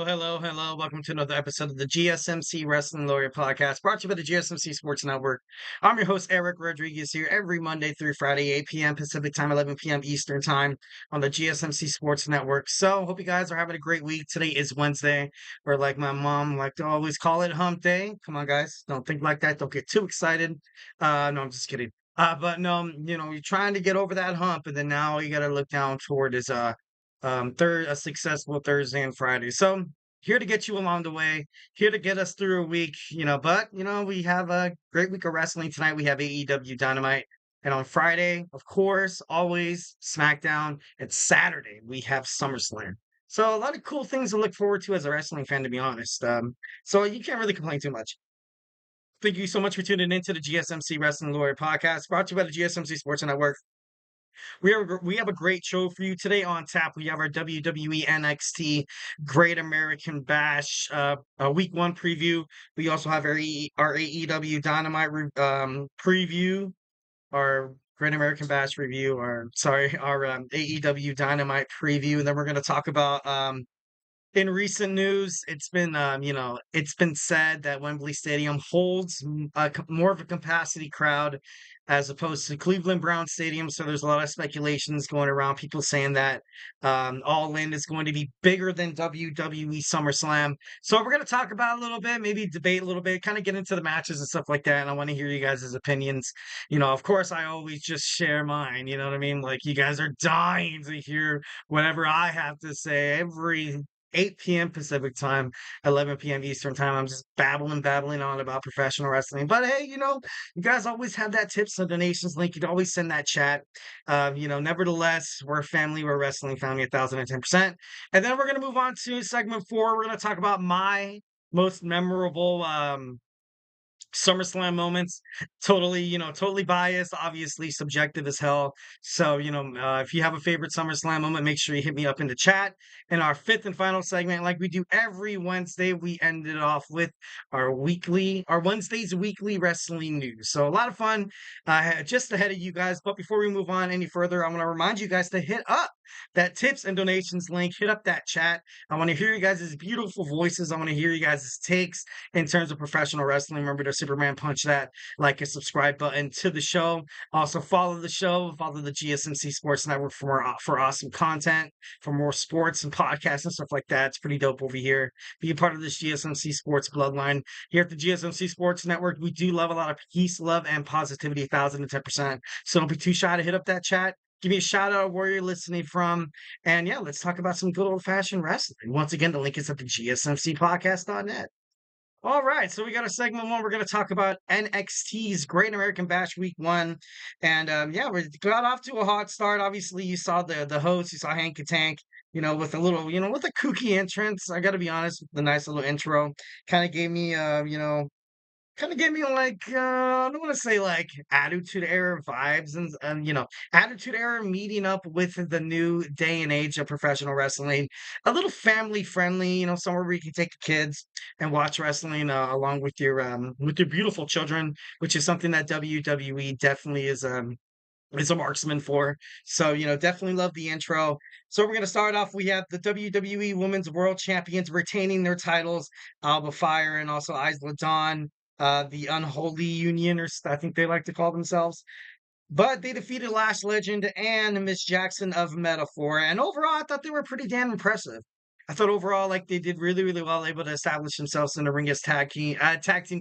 Hello. Welcome to another episode of the GSMC Wrestling Laureate podcast, brought to you by the GSMC Sports Network. I'm your host, Eric Rodriguez, here every Monday through Friday, 8 p.m. Pacific Time, 11 p.m. Eastern Time on the GSMC Sports Network. So, hope you guys are having a great week. Today is Wednesday, or like my mom like to always call it hump day. Come on, guys. Don't think like that. Don't get too excited. No, I'm just kidding. But no, you're trying to get over that hump, and then now you got to look down toward a successful Thursday and Friday. So here to get you along the way, here to get us through a week, we have a great week of wrestling tonight. We have AEW Dynamite. And on Friday, of course, always SmackDown. And Saturday, we have SummerSlam. So a lot of cool things to look forward to as a wrestling fan, to be honest. So you can't really complain too much. Thank you so much for tuning in to the GSMC Wrestling Laureate podcast, brought to you by the GSMC Sports Network. We have a great show for you today. On tap, we have our WWE NXT Great American Bash Week 1 preview. We also have our AEW Dynamite preview, our Great American Bash review, our AEW Dynamite preview. And then we're going to talk about in recent news, it's been said that Wembley Stadium holds more of a capacity crowd as opposed to Cleveland Brown Stadium. So there's a lot of speculations going around, people saying that All In is going to be bigger than WWE SummerSlam. So we're going to talk about it a little bit, maybe debate a little bit, kind of get into the matches and stuff like that. And I want to hear you guys' opinions. Of course, I always just share mine. You know what I mean? Like, you guys are dying to hear whatever I have to say every 8 p.m. Pacific Time, 11 p.m. Eastern Time. I'm just babbling on about professional wrestling. But hey, you guys always have that tips and donations link. You'd always send that chat. Nevertheless, we're a family. We're a wrestling family, 1,010%. And then we're going to move on to segment 4. We're going to talk about my most memorable SummerSlam moments. Totally biased, obviously subjective as hell. So, if you have a favorite SummerSlam moment, make sure you hit me up in the chat. In our 5th and final segment, like we do every Wednesday, we ended off with our Wednesday's weekly wrestling news. So a lot of fun just ahead of you guys. But before we move on any further, I want to remind you guys to hit up that tips and donations link. Hit up that chat. I want to hear you guys' beautiful voices. I want to hear you guys' takes in terms of professional wrestling. Remember to Superman punch that like and subscribe button to the show. Also follow the show, follow the GSMC Sports Network for awesome content, for more sports and podcasts and stuff like that. It's pretty dope over here. Be a part of this GSMC Sports bloodline. Here at the GSMC Sports Network, we do love a lot of peace, love, and positivity, 1,010%. So don't be too shy to hit up that chat. Give me a shout out where you're listening from. And yeah, let's talk about some good old fashioned wrestling. Once again, the link is at the gsmcpodcast.net. All right, so we got a segment 1. We're going to talk about NXT's Great American Bash Week 1. And we got off to a hot start. Obviously, you saw the host, you saw Hank Tank, with a little, with a kooky entrance. I got to be honest, the nice little intro kind of gave me, like, I don't want to say like Attitude Era vibes and Attitude Era meeting up with the new day and age of professional wrestling. A little family friendly, somewhere where you can take the kids and watch wrestling along with your beautiful children, which is something that WWE definitely is a marksman for. So, definitely love the intro. So we're going to start off. We have the WWE Women's World Champions retaining their titles, Alba, Fyre, and also Isla Dawn, the Unholy Union, or I think they like to call themselves. But they defeated Lash Legend and Miss Jackson of Metaphor. And overall, I thought they were pretty damn impressive. I thought overall, like, they did really, really well, able to establish themselves in the ring as tag team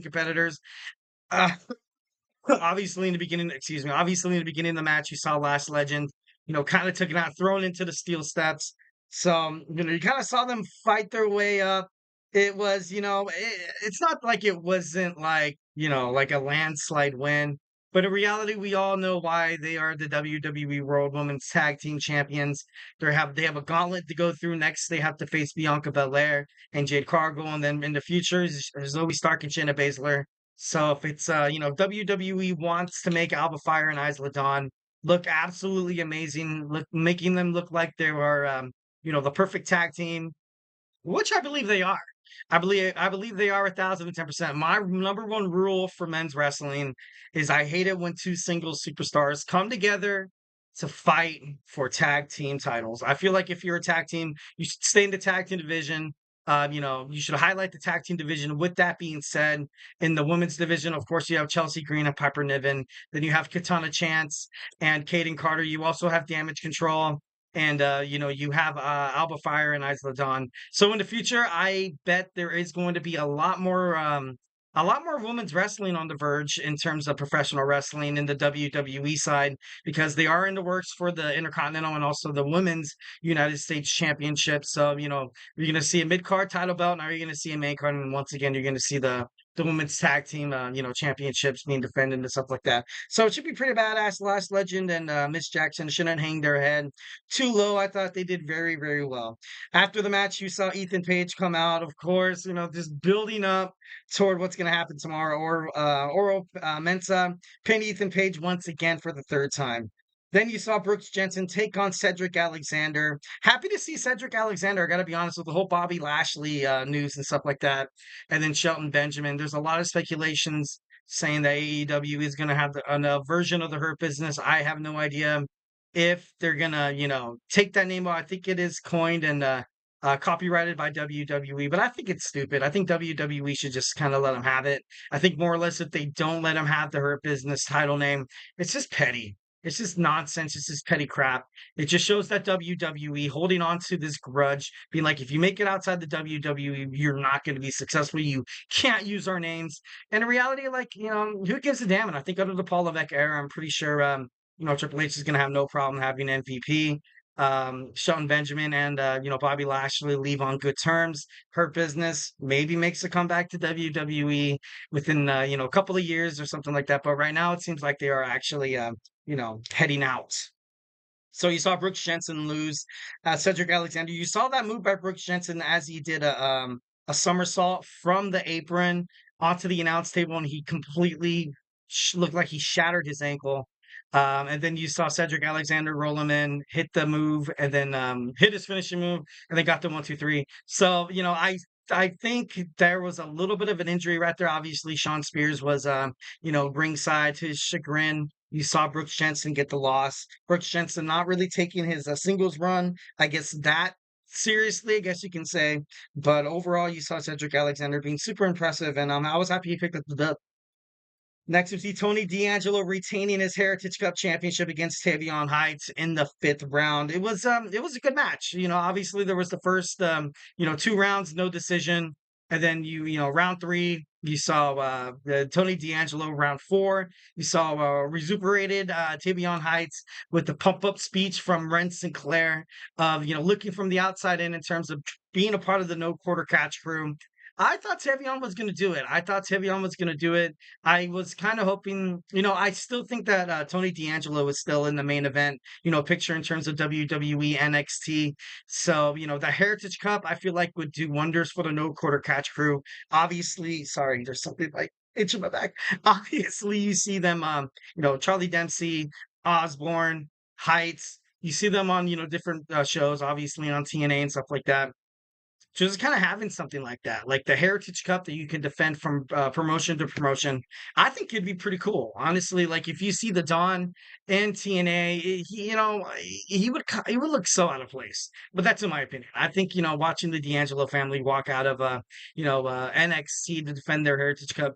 competitors. Uh, obviously in the beginning of the match, you saw Lash Legend, kind of took it out, thrown into the steel steps. So, you kind of saw them fight their way up. It was, it's not like it wasn't like, like a landslide win. But in reality, we all know why they are the WWE World Women's Tag Team Champions. They have a gauntlet to go through. Next, they have to face Bianca Belair and Jade Cargill, and then in the future, Zoe Stark and Shayna Baszler. So if it's WWE wants to make Alba, Fyre, and Isla Dawn look absolutely amazing, making them look like they are the perfect tag team, which I believe they are. I believe they are 1,010%. My number one rule for men's wrestling is I hate it when two singles superstars come together to fight for tag team titles. I feel like if you're a tag team, you should stay in the tag team division. You should highlight the tag team division. With that being said, in the women's division, of course, you have Chelsea Green and Piper Niven. Then you have Katana Chance and Kaden Carter. You also have Damage Control. And you have Alba Fyre and Isla Dawn. So in the future, I bet there is going to be a lot more women's wrestling on the verge in terms of professional wrestling in the WWE side, because they are in the works for the Intercontinental and also the Women's United States Championship. So, you're going to see a mid card title belt. Now you're going to see a main card. And once again, you're going to see the women's tag team, championships being defended and stuff like that. So it should be pretty badass. Lash Legend and Miss Jackson shouldn't hang their head too low. I thought they did very, very well. After the match, you saw Ethan Page come out, of course, just building up toward what's going to happen tomorrow. Oro Mensa pinned Ethan Page once again for the third time. Then you saw Brooks Jensen take on Cedric Alexander. Happy to see Cedric Alexander. I got to be honest with the whole Bobby Lashley news and stuff like that. And then Shelton Benjamin. There's a lot of speculations saying that AEW is going to have a version of the Hurt Business. I have no idea if they're going to, take that name. I think it is coined and copyrighted by WWE, but I think it's stupid. I think WWE should just kind of let them have it. I think more or less if they don't let them have the Hurt Business title name, it's just petty. It's just nonsense. It's just petty crap. It just shows that WWE holding on to this grudge, being like, if you make it outside the WWE, you're not going to be successful. You can't use our names. And in reality, like, who gives a damn? And I think under the Paul Levesque era, I'm pretty sure, Triple H is going to have no problem having MVP. Shelton Benjamin and Bobby Lashley leave on good terms. Hurt Business maybe makes a comeback to WWE within a couple of years or something like that. But right now it seems like they are actually heading out. So you saw Brooks Jensen lose. Cedric Alexander. You saw that move by Brooks Jensen as he did a somersault from the apron onto the announce table, and he completely looked like he shattered his ankle. And then you saw Cedric Alexander roll him in, hit the move, and then hit his finishing move, and then got the 1-2-3. So I think there was a little bit of an injury right there. Obviously, Sean Spears was ringside to his chagrin. You saw Brooks Jensen get the loss. Brooks Jensen not really taking his singles run, I guess, that seriously, I guess you can say. But overall, you saw Cedric Alexander being super impressive, and I was happy he picked up the dub. Next, we see Tony D'Angelo retaining his Heritage Cup championship against Tavion Heights in the 5th round. It was a good match. Obviously there was the first 2 rounds, no decision. And then round 3, you saw Tony D'Angelo. Round 4, you saw recuperated Tavion Heights with the pump up speech from Ren Sinclair of looking from the outside in terms of being a part of the no quarter catch crew. I thought Tavion was going to do it. I was kind of hoping, I still think that Tony D'Angelo is still in the main event, picture in terms of WWE NXT. So, the Heritage Cup, I feel like would do wonders for the no quarter catch crew. Obviously, sorry, there's something like itch in my back. Obviously, you see them, Charlie Dempsey, Osborne, Heights. You see them on, different shows, obviously on TNA and stuff like that. Just kind of having something like that, like the Heritage Cup that you can defend from promotion to promotion, I think it'd be pretty cool. Honestly, like if you see the Don in TNA, he would look so out of place. But that's in my opinion. I think watching the D'Angelo family walk out of NXT to defend their Heritage Cup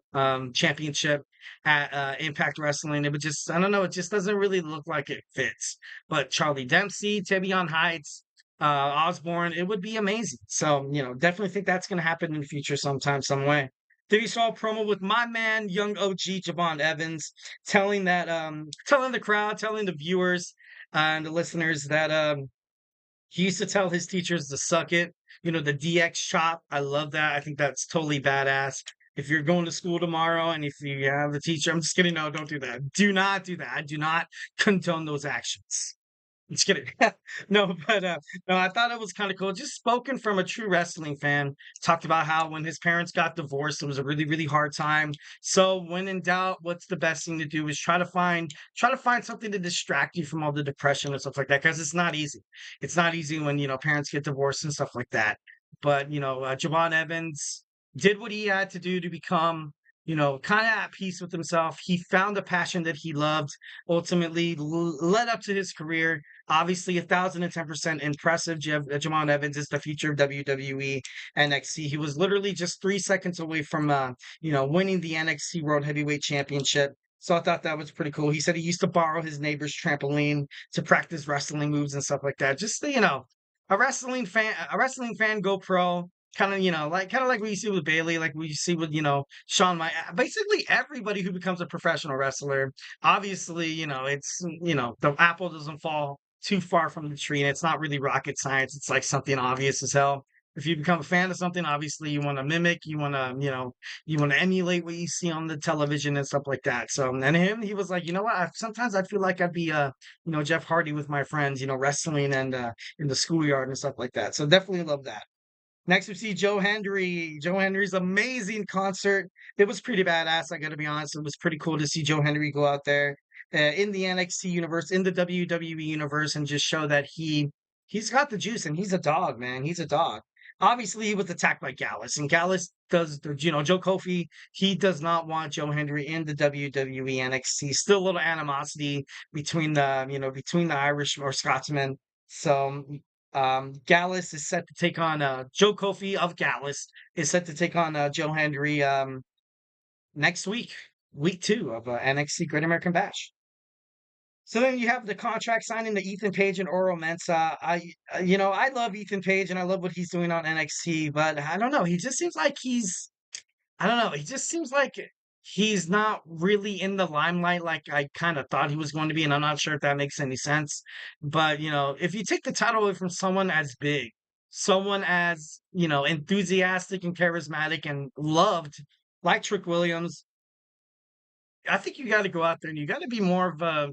championship at Impact Wrestling, it would just, I don't know, it just doesn't really look like it fits. But Charlie Dempsey, Tavion Heights, Osborne, it would be amazing. So, definitely think that's going to happen in the future sometime, some way. Then you saw a promo with my man, young OG Javon Evans, telling the crowd, telling the viewers and the listeners that he used to tell his teachers to suck it. The DX chop. I love that. I think that's totally badass. If you're going to school tomorrow and if you have a teacher, I'm just kidding. No, don't do that. Do not do that. I do not condone those actions. Just kidding. No, but no, I thought it was kind of cool. Just spoken from a true wrestling fan. Talked about how when his parents got divorced, it was a really, really hard time. So when in doubt, what's the best thing to do is try to find something to distract you from all the depression and stuff like that. Because it's not easy. It's not easy when parents get divorced and stuff like that. But Javon Evans did what he had to do to become kind of at peace with himself. He found a passion that he loved, ultimately led up to his career. Obviously, 1,010% impressive. Jamon Evans is the future of WWE NXT. He was literally just 3 seconds away from, winning the NXT World Heavyweight Championship. So I thought that was pretty cool. He said he used to borrow his neighbor's trampoline to practice wrestling moves and stuff like that. Just, a wrestling fan go pro. Kind of like what you see with Bailey, like what you see with Shawn Michaels. Basically, everybody who becomes a professional wrestler, obviously, it's the apple doesn't fall too far from the tree, and it's not really rocket science. It's like something obvious as hell. If you become a fan of something, obviously you want to mimic, you want to emulate what you see on the television and stuff like that. So, and he was like, you know what? Sometimes I feel like I'd be, Jeff Hardy with my friends, wrestling and in the schoolyard and stuff like that. So definitely love that. Next, we see Joe Hendry. Joe Hendry's amazing concert. It was pretty badass, I gotta be honest. It was pretty cool to see Joe Hendry go out there in the NXT universe, in the WWE universe, and just show that he's got the juice and he's a dog, man. He's a dog. Obviously, he was attacked by Gallus, and Gallus does, Joe Coffey, he does not want Joe Hendry in the WWE NXT. Still a little animosity between the Irish or Scotsmen. So Gallus is set to take on Joe Coffey of Gallus is set to take on Joe Hendry next week 2 of NXT Great American Bash. So then you have the contract signing to Ethan Page and Oro Mensah. I love Ethan Page and I love what he's doing on NXT, but I don't know. He just seems like I don't know. He just seems like he's not really in the limelight like I kind of thought he was going to be, and I'm not sure if that makes any sense. But if you take the title away from someone as big, someone as enthusiastic and charismatic and loved like Trick Williams, I think you got to go out there and you got to be more of a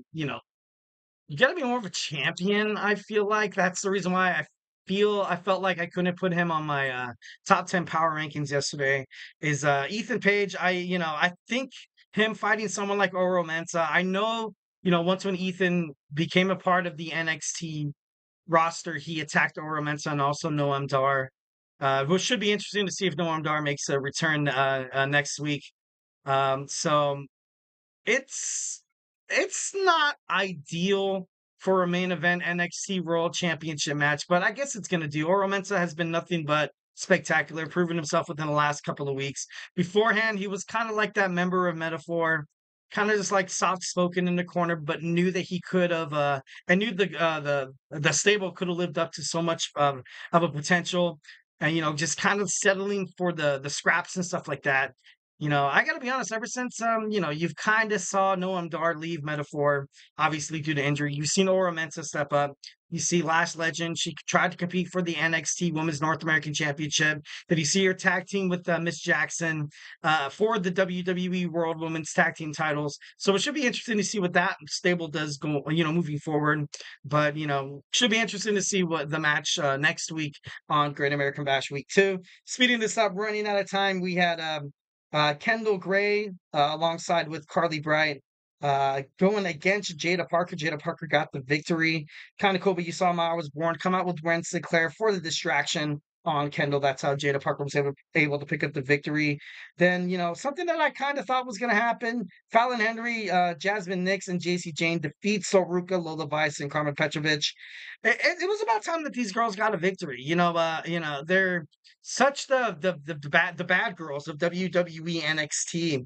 champion. I feel like that's the reason why I felt like I couldn't put him on my top 10 power rankings yesterday. Is Ethan Page? I think him fighting someone like Oro Mensah. I know once when Ethan became a part of the NXT roster, he attacked Oro Mensah and also Noam Dar. Which should be interesting to see if Noam Dar makes a return next week. So it's it's not ideal for a main event NXT World Championship match, but I guess it's gonna do. Oro Mensah has been nothing but spectacular, proven himself within the last couple of weeks. Beforehand, he was kind of like that member of Metaphor, kind of just like soft spoken in the corner, but knew that he could have and knew the stable could have lived up to so much of a potential. And just kind of settling for the scraps and stuff like that. I gotta be honest, ever since you've kind of saw Noam Dar leave Metaphor, obviously due to injury, you've seen Aura Mensa step up. You see Lash Legend, she tried to compete for the NXT Women's North American Championship. Did you see her tag team with Miss Jackson for the WWE World Women's Tag Team titles? So it should be interesting to see what that stable does go, moving forward. But should be interesting to see what the match next week on Great American Bash Week 2. Speeding this up, running out of time, we had Kendall Gray alongside with Carly Bright going against Jada Parker. Jada Parker got the victory. Kind of cool, but you saw Ma Was Born come out with Brent Sinclair for the distraction on Kendall. That's how Jada Parker was able to pick up the victory. Then, something that I kind of thought was going to happen. Fallon Henry, Jasmine Nix, and JC Jane defeat Soruka, Lola Vice, and Carmen Petrovic. It was about time that these girls got a victory. They're such the bad girls of WWE NXT,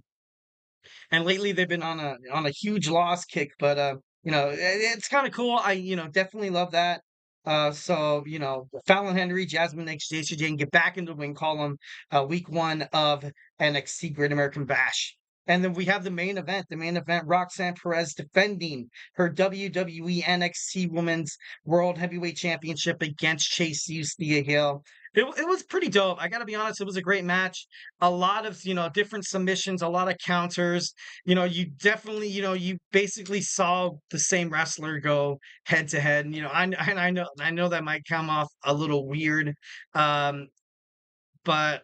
and lately they've been on a huge loss kick. But it's kind of cool. I definitely love that. So Fallon Henry, Jasmine Nix, Jason Jane get back into the win column week 1 of NXT Great American Bash. And then we have the main event. The main event, Roxanne Perez defending her WWE NXT Women's World Heavyweight Championship against Chase Hughes, Thea Hill. It was pretty dope. I got to be honest, it was a great match. A lot of, different submissions, a lot of counters. You definitely, you basically saw the same wrestler go head to head. And, I know that might come off a little weird. Um, but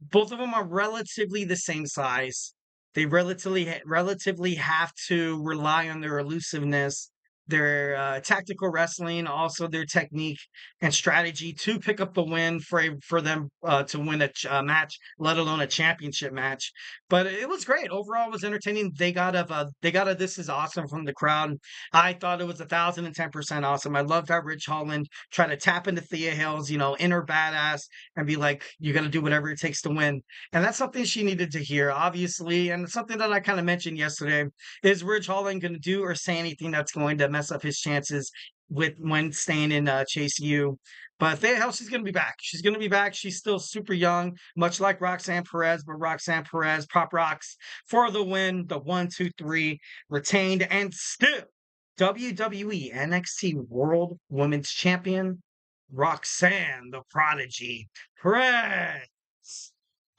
both of them are relatively the same size. They relatively have to rely on their elusiveness. their tactical wrestling, also their technique and strategy to pick up the win for them to win a match, let alone a championship match. But it was great. Overall, it was entertaining. They got a "This is awesome" from the crowd. I thought it was 1,010% awesome. I loved how Rich Holland tried to tap into Thea Hale's, inner badass and be like, "You got to do whatever it takes to win." And that's something she needed to hear, obviously, and something that I kind of mentioned yesterday. Is Ridge Holland going to do or say anything that's going to mess up his chances when staying in Chase U? But Thea Hale, she's going to be back. She's going to be back. She's still super young, much like Roxanne Perez, but Roxanne Perez, Pop Rocks for the win, the 1, 2, 3, retained, and still WWE NXT World Women's Champion, Roxanne the Prodigy Perez.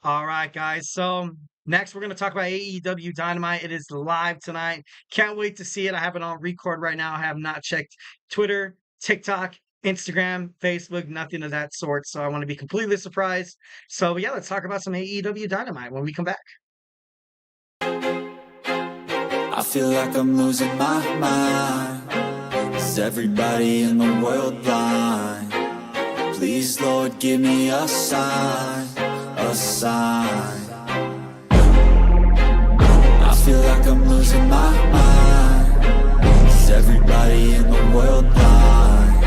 All right, guys. So next, we're going to talk about AEW Dynamite. It is live tonight. Can't wait to see it. I have it on record right now. I have not checked Twitter, TikTok, Instagram, Facebook, nothing of that sort. So I want to be completely surprised. So yeah, let's talk about some AEW Dynamite when we come back. I feel like I'm losing my mind. Is everybody in the world blind? Please, Lord, give me a sign, a sign. I feel like I'm losing my mind. Is everybody in the world blind?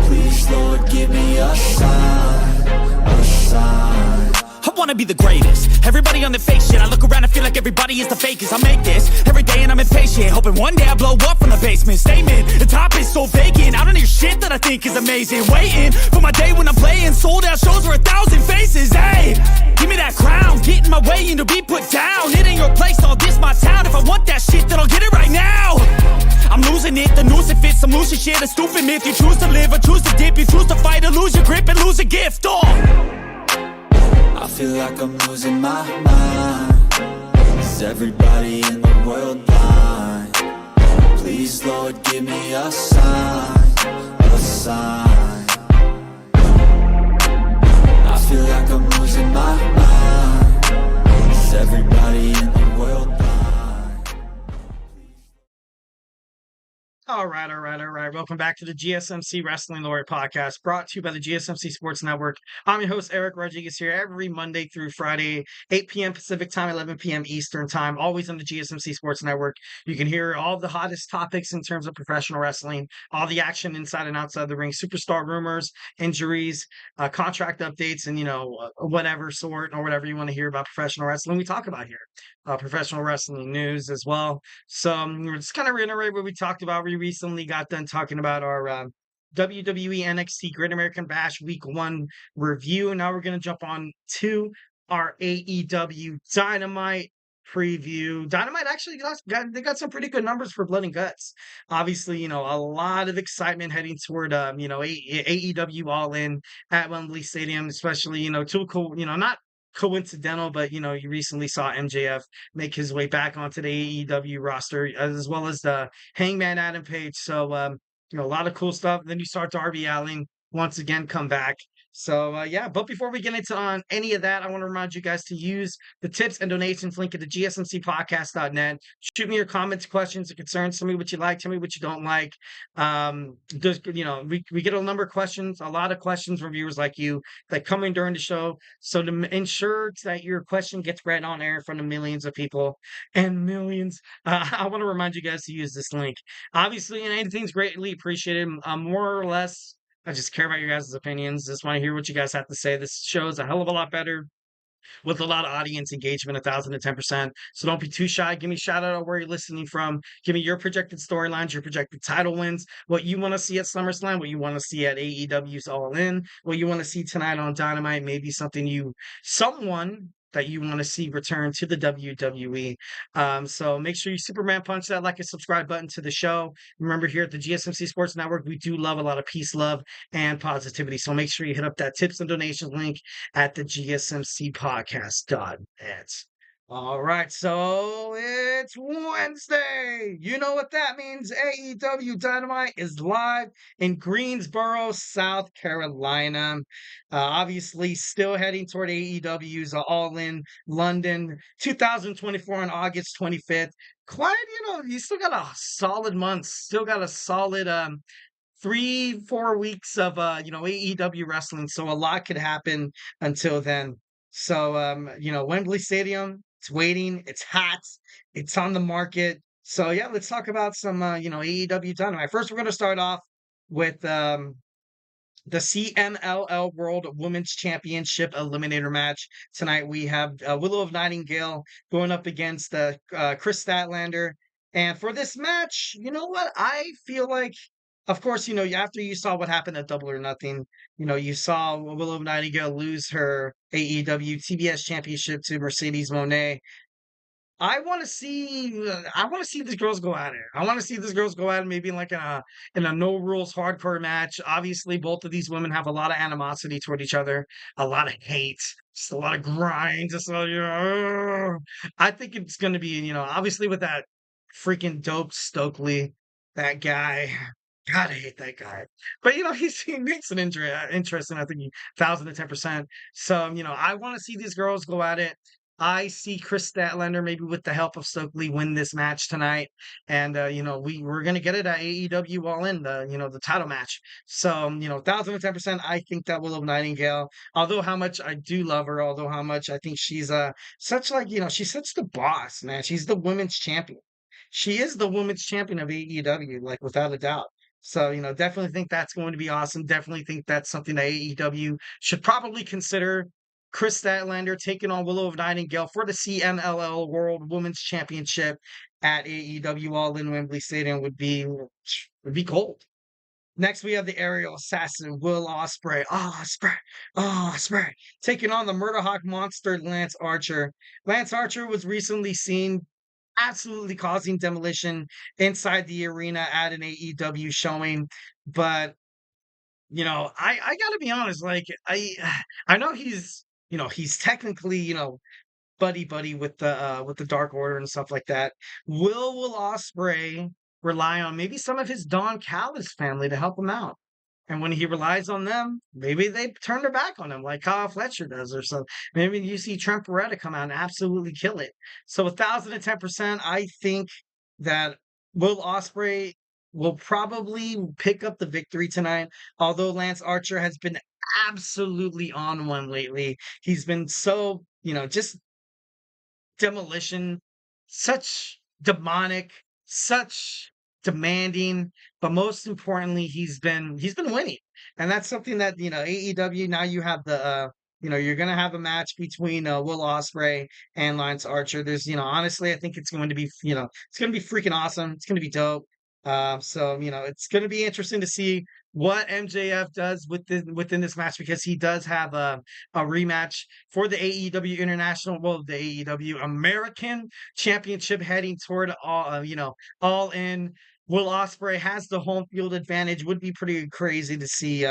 Please, Lord, give me a sign, a sign. I wanna be the greatest. Everybody on the fake shit. I look around and feel like everybody is the fakest. I make this every day and I'm impatient, hoping one day I blow up from the basement. Statement, the top is so vacant. I don't hear shit that I think is amazing. Waiting for my day when I'm playing sold out shows for 1,000 faces. Hey, give me that crown, get in my way and to be put down. It ain't your place, all this my town. If I want that shit, then I'll get it right now. I'm losing it, the noose it fits, I'm losing shit. A stupid myth, you choose to live or choose to dip. You choose to fight or lose your grip and lose a gift. I feel like I'm losing my mind. Is everybody in the world blind? Please, Lord, give me a sign, a sign. I feel like I'm losing my mind. Is everybody in the world blind? All right. Welcome back to the GSMC Wrestling Laureate podcast, brought to you by the GSMC Sports Network. I'm your host, Eric Rodriguez, here every Monday through Friday, 8 p.m. Pacific time, 11 p.m. Eastern time, always on the GSMC Sports Network. You can hear all the hottest topics in terms of professional wrestling, all the action inside and outside the ring, superstar rumors, injuries, contract updates, and, whatever sort or whatever you want to hear about professional wrestling, we talk about here. Professional wrestling news as well. So we're just kind of reiterate what we talked about. We recently got done talking about our WWE NXT Great American Bash Week 1 review. Now we're going to jump on to our AEW Dynamite preview. Dynamite actually got some pretty good numbers for Blood and Guts. Obviously, a lot of excitement heading toward AEW All In at Wembley Stadium, especially, too cool, not coincidental, but you recently saw MJF make his way back onto the AEW roster, as well as the Hangman Adam Page. So a lot of cool stuff. Then you saw Darby Allin once again come back. So yeah, but before we get into any of that, I want to remind you guys to use the tips and donations link at the gsmcpodcast.net. Shoot me your comments, questions, or concerns. Tell me what you like. Tell me what you don't like. We get a number of questions, a lot of questions from viewers like you that come in during the show. So to ensure that your question gets read on air in front of millions of people and millions, I want to remind you guys to use this link. Obviously, and anything's greatly appreciated. More or less, I just care about your guys' opinions. Just want to hear what you guys have to say. This show is a hell of a lot better with a lot of audience engagement, 1,010%. So don't be too shy. Give me a shout out where you're listening from. Give me your projected storylines, your projected title wins, what you want to see at SummerSlam, what you want to see at AEW's All In, what you want to see tonight on Dynamite, maybe someone that you want to see return to the WWE. So make sure you Superman punch that like and subscribe button to the show. Remember, here at the GSMC Sports Network, we do love a lot of peace, love, and positivity. So make sure you hit up that tips and donations link at the GSMC podcast.net. All right, so it's Wednesday. You know what that means. AEW Dynamite is live in Greensboro, South Carolina. Obviously, still heading toward AEW's All In London 2024 on August 25th. Quite, you still got a solid month, still got a solid 3-4 weeks of AEW wrestling, so a lot could happen until then. So Wembley Stadium, it's waiting, it's hot, it's on the market. So yeah, let's talk about some AEW Dynamite. First, we're gonna start off with the CMLL World Women's Championship Eliminator match. Tonight we have Willow of Nightingale going up against Chris Statlander. And for this match, you know what? I feel like, of course, after you saw what happened at Double or Nothing, you saw Willow of Nightingale lose her AEW TBS Championship to Mercedes Moné. I want to see these girls go at it. I want to see these girls go at it maybe in like a no rules hardcore match. Obviously, both of these women have a lot of animosity toward each other, a lot of hate, just a lot of grind, just I think it's going to be, obviously with that freaking dope Stokely, that guy. God, I hate that guy. But he makes an injury interesting. I think 1,010%. So I want to see these girls go at it. I see Chris Statlander maybe with the help of Stokely win this match tonight, and we're gonna get it at AEW All In the title match. So 1,010%. I think that Willow Nightingale, although how much I do love her, although how much I think she's such like she's such the boss, man. She's the women's champion. She is the women's champion of AEW, like without a doubt. So, definitely think that's going to be awesome. Definitely think that's something that AEW should probably consider. Chris Statlander taking on Willow of Nightingale for the CMLL World Women's Championship at AEW All in Wembley Stadium would be gold. Next, we have the aerial assassin Will Ospreay. Ospreay, taking on the Murderhawk monster Lance Archer. Lance Archer was recently seen absolutely causing demolition inside the arena at an AEW showing, but I gotta be honest, like I know he's technically, buddy with the Dark Order and stuff like that. Will Ospreay rely on maybe some of his Don Callis family to help him out? And when he relies on them, maybe they turn their back on him like Kyle Fletcher does or so. Maybe you see Trent Beretta come out and absolutely kill it. So 1,010%, I think that Will Ospreay will probably pick up the victory tonight. Although Lance Archer has been absolutely on one lately. He's been so, just demolition, such demonic, such demanding, but most importantly, he's been winning. And that's something that, AEW now you have you're gonna have a match between Will Ospreay and Lance Archer. There's, honestly, I think it's going to be, it's gonna be freaking awesome. It's gonna be dope. So it's gonna be interesting to see what MJF does within this match because he does have a rematch for the AEW the AEW American Championship heading toward all in. Will Ospreay has the home field advantage. Would be pretty crazy to see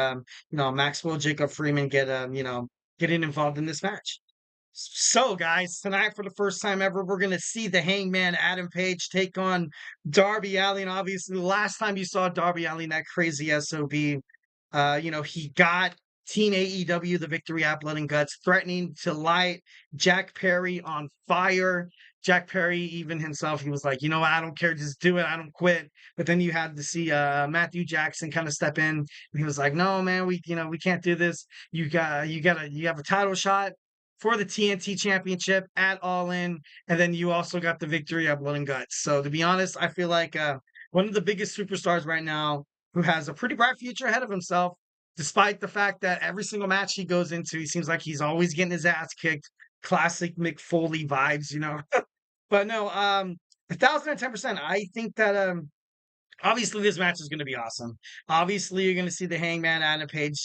Maxwell Jacob Freeman getting involved in this match. So, guys, tonight for the first time ever, we're going to see the Hangman Adam Page take on Darby Allin. Obviously, the last time you saw Darby Allin, that crazy SOB, he got Team AEW the victory at Blood and Guts, threatening to light Jack Perry on fire. Jack Perry, even himself, he was like, you know what, I don't care, just do it, I don't quit. But then you had to see Matthew Jackson kind of step in, and he was like, no, man, we can't do this. You have a title shot for the TNT Championship at All In, and then you also got the victory at Blood and Guts. So to be honest, I feel like one of the biggest superstars right now who has a pretty bright future ahead of himself, despite the fact that every single match he goes into, he seems like he's always getting his ass kicked. Classic Mick Foley vibes. But no, 1,010%. I think that Obviously, this match is going to be awesome. Obviously, you're going to see the Hangman Adam Page,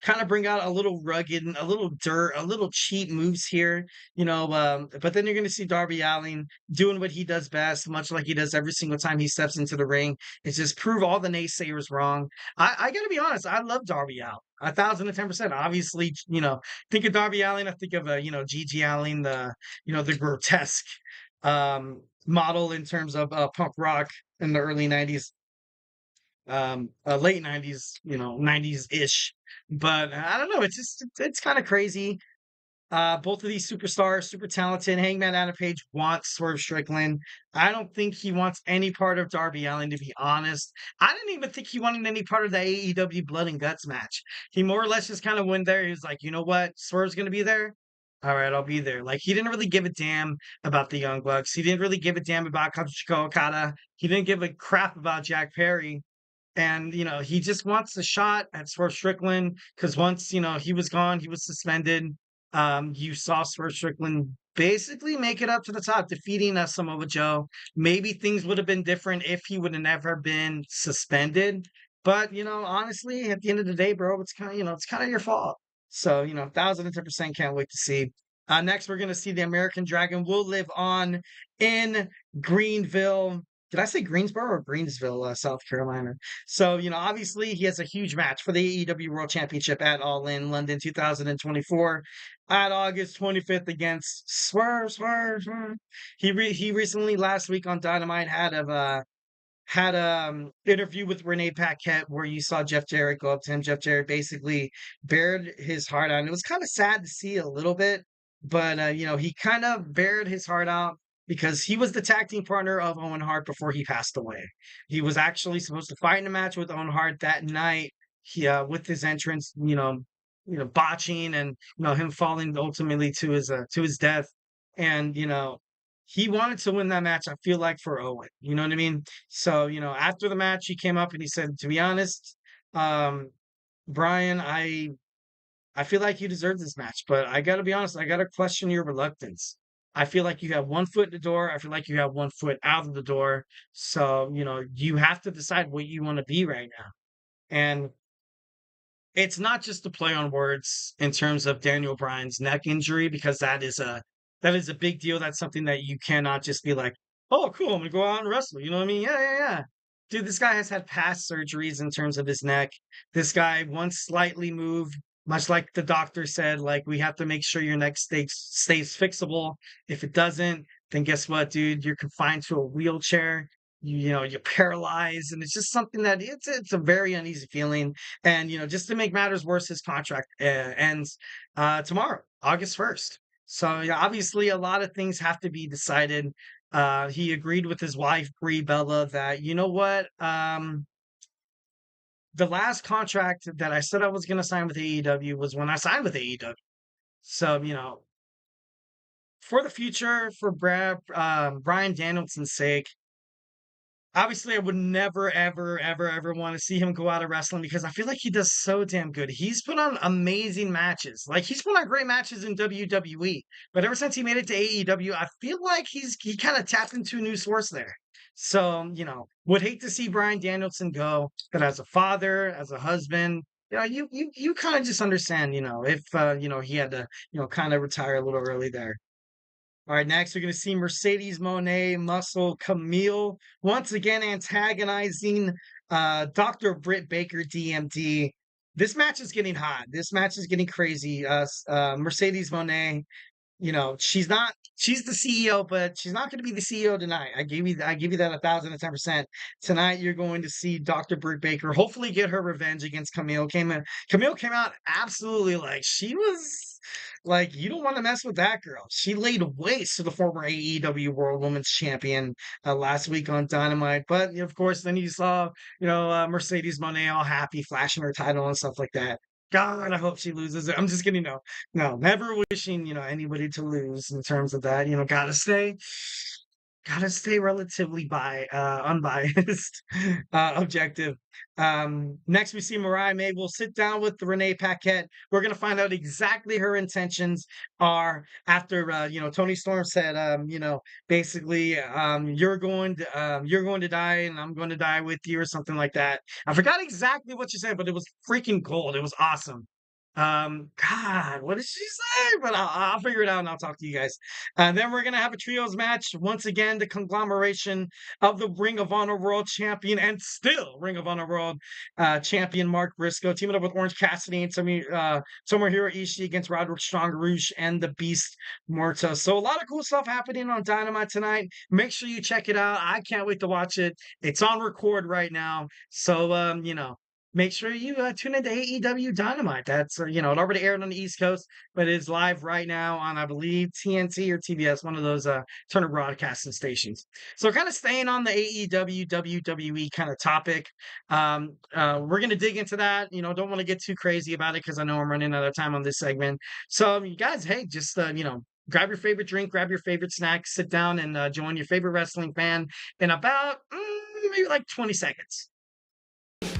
kind of bring out a little rugged, a little dirt, a little cheap moves here, but then you're going to see Darby Allin doing what he does best, much like he does every single time he steps into the ring. It's just prove all the naysayers wrong. I got to be honest, I love Darby Allin. 1,010%. Obviously, think of Darby Allin, I think of, Gigi Allin, the grotesque model in terms of punk rock in the early 90s, late 90s, 90s ish. But I don't know. It's kind of crazy. Both of these superstars, super talented. Hangman Adam Page wants Swerve Strickland. I don't think he wants any part of Darby Allin, to be honest. I didn't even think he wanted any part of the AEW Blood and Guts match. He more or less just kind of went there. He was like, you know what? Swerve's going to be there. All right, I'll be there. Like, he didn't really give a damn about the Young Bucks. He didn't really give a damn about Kazuchika Okada. He didn't give a crap about Jack Perry. And, he just wants a shot at Swerve Strickland because once, he was gone, he was suspended. You saw Swerve Strickland basically make it up to the top, defeating Samoa Joe. Maybe things would have been different if he would have never been suspended. But, honestly, at the end of the day, bro, it's kind of, it's kind of your fault. So, 1,010% can't wait to see. Next, we're going to see the American Dragon will live on in Greenville. Did I say Greensboro or Greensville, South Carolina? So, obviously he has a huge match for the AEW World Championship at All In London 2024 at August 25th against Swerve. He recently last week on Dynamite had a interview with Renee Paquette where you saw Jeff Jarrett go up to him. Jeff Jarrett basically bared his heart out. And it was kind of sad to see a little bit, but he kind of bared his heart out because he was the tag team partner of Owen Hart before he passed away. He was actually supposed to fight in a match with Owen Hart that night. He with his entrance, botching and him falling ultimately to his death. And he wanted to win that match, I feel like, for Owen. You know what I mean? So, after the match, he came up and he said, to be honest, Brian, I feel like you deserve this match, but I got to be honest, I got to question your reluctance. I feel like you have one foot in the door. I feel like you have one foot out of the door. So, you have to decide what you want to be right now. And it's not just a play on words in terms of Daniel Bryan's neck injury, because that is a big deal. That's something that you cannot just be like, oh, cool, I'm gonna go out and wrestle. You know what I mean? Yeah. Dude, this guy has had past surgeries in terms of his neck. This guy once slightly moved, much like the doctor said, like, we have to make sure your neck stays fixable. If it doesn't, then guess what, dude? You're confined to a wheelchair. You're paralyzed, and it's just something that it's a very uneasy feeling. And just to make matters worse, his contract ends tomorrow, August 1st. So yeah, obviously a lot of things have to be decided. He agreed with his wife Brie Bella that the last contract that I said I was going to sign with AEW was when I signed with AEW. So for the future, for Bryan Danielson's sake, obviously, I would never, ever, ever, ever want to see him go out of wrestling because I feel like he does so damn good. He's put on amazing matches. Like, he's put on great matches in WWE, but ever since he made it to AEW, I feel like he kind of tapped into a new source there. So, would hate to see Bryan Danielson go, but as a father, as a husband, you kind of just understand, if he had to, kind of retire a little early there. All right, next we're going to see Mercedes Moné Muscle Camille once again antagonizing Dr. Britt Baker DMD. This match is getting hot. This match is getting crazy. Mercedes Moné, she's the CEO, but she's not going to be the CEO tonight. I give you that 1,010%. Tonight you're going to see Dr. Britt Baker hopefully get her revenge against Camille. Camille came out absolutely like she was like, you don't want to mess with that girl. She laid waste to the former AEW World Women's Champion last week on Dynamite. But of course, then you saw Mercedes Moné all happy, flashing her title and stuff like that. God, I hope she loses it. I'm just kidding. No, never wishing, anybody to lose in terms of that. Gotta gotta stay relatively unbiased, objective. Next, we see Mariah May will sit down with the Renee Paquette. We're gonna find out exactly her intentions are after Tony Storm said, basically, you're going to die and I'm going to die with you or something like that. I forgot exactly what she said, but it was freaking gold. It was awesome. God, what did she say? But I'll figure it out and I'll talk to you guys. Then we're gonna have a trios match once again. The conglomeration of the Ring of Honor World Champion and still Ring of Honor World Champion Mark Briscoe teaming up with Orange Cassidy and Tomohiro Ishii against Roderick Strong, Rouge, and the Beast Morto. So a lot of cool stuff happening on Dynamite tonight. Make sure you check it out. I can't wait to watch it. It's on record right now. So make sure you tune into AEW Dynamite. That's it already aired on the East Coast, but it's live right now on, I believe, TNT or TBS, one of those Turner broadcasting stations. So kind of staying on the AEW WWE kind of topic. We're gonna dig into that. Don't want to get too crazy about it because I know I'm running out of time on this segment. So you guys, hey, just grab your favorite drink, grab your favorite snack, sit down and join your favorite wrestling fan in about maybe like 20 seconds.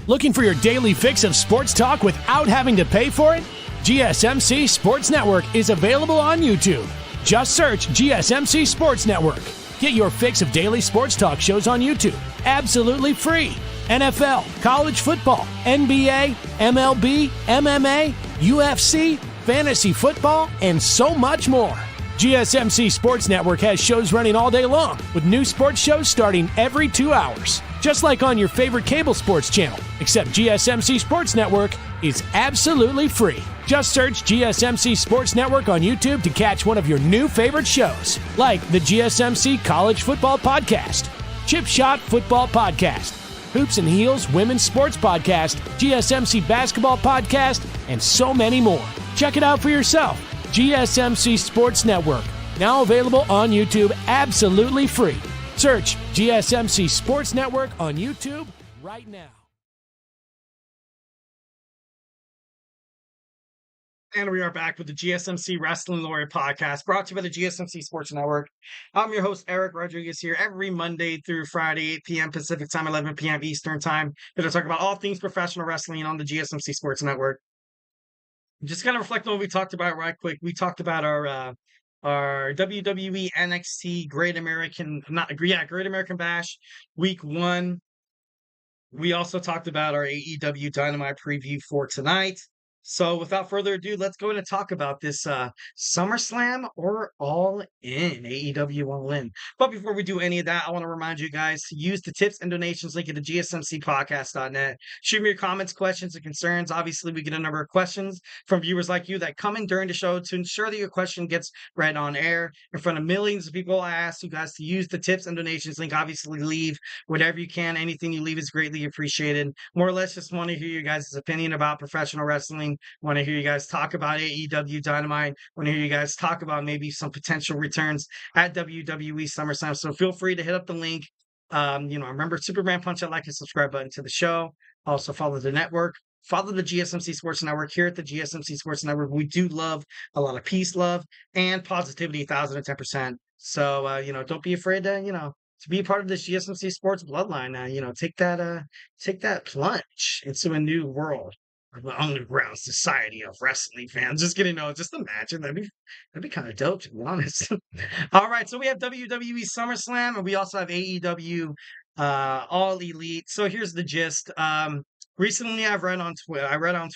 Looking for your daily fix of sports talk without having to pay for it? GSMC Sports Network is available on YouTube. Just search GSMC Sports Network. Get your fix of daily sports talk shows on YouTube, absolutely free. NFL, college football, NBA, MLB, MMA, UFC, fantasy football, and so much more. GSMC Sports Network has shows running all day long, with new sports shows starting every 2 hours. Just like on your favorite cable sports channel, except GSMC Sports Network is absolutely free. Just search GSMC Sports Network on YouTube to catch one of your new favorite shows, like the GSMC College Football Podcast, Chip Shot Football Podcast, Hoops and Heels Women's Sports Podcast, GSMC Basketball Podcast, and so many more. Check it out for yourself. GSMC Sports Network, now available on YouTube absolutely free. Search GSMC Sports Network on YouTube right now. And we are back with the GSMC Wrestling Laureate podcast brought to you by the GSMC Sports Network. I'm your host, Eric Rodriguez, here every Monday through Friday, 8 p.m. Pacific time, 11 p.m. Eastern time. Going to talk about all things professional wrestling on the GSMC Sports Network. Just kind of reflect on what we talked about right quick. We talked about our WWE NXT Great American Bash Week 1. We also talked about our AEW Dynamite preview for tonight. So without further ado, let's go in and talk about this SummerSlam or All In, AEW All In. But before we do any of that, I want to remind you guys to use the tips and donations link at the GSMCpodcast.net. Shoot me your comments, questions, and concerns. Obviously, we get a number of questions from viewers like you that come in during the show to ensure that your question gets read on air in front of millions of people. I ask you guys to use the tips and donations link. Obviously, leave whatever you can. Anything you leave is greatly appreciated. More or less, just want to hear you guys' opinion about professional wrestling. Want to hear you guys talk about AEW Dynamite. Want to hear you guys talk about maybe some potential returns at WWE SummerSlam. So feel free to hit up the link. Remember Superman punch that like and subscribe button to the show. Also follow the network. Follow the GSMC Sports Network. Here at the GSMC Sports Network, we do love a lot of peace, love, and positivity, 1,010%. So don't be afraid to be a part of this GSMC Sports bloodline. Take that plunge into a new world. The underground society of wrestling fans. Just kidding. No, just imagine. That'd be kind of dope, to be honest. All right, so we have WWE SummerSlam, and we also have AEW All Elite. So here's the gist. Recently, I read on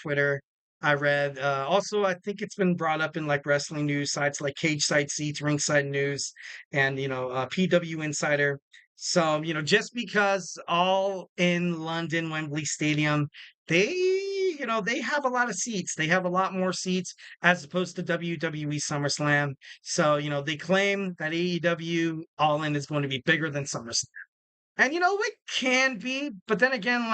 Twitter. Also, I think it's been brought up in like wrestling news sites like Cage Side Seats, Ringside News, and PW Insider. So just because All in London, Wembley Stadium, they have a lot of seats. They have a lot more seats as opposed to WWE SummerSlam. So, they claim that AEW All In is going to be bigger than SummerSlam. And, it can be, but then again,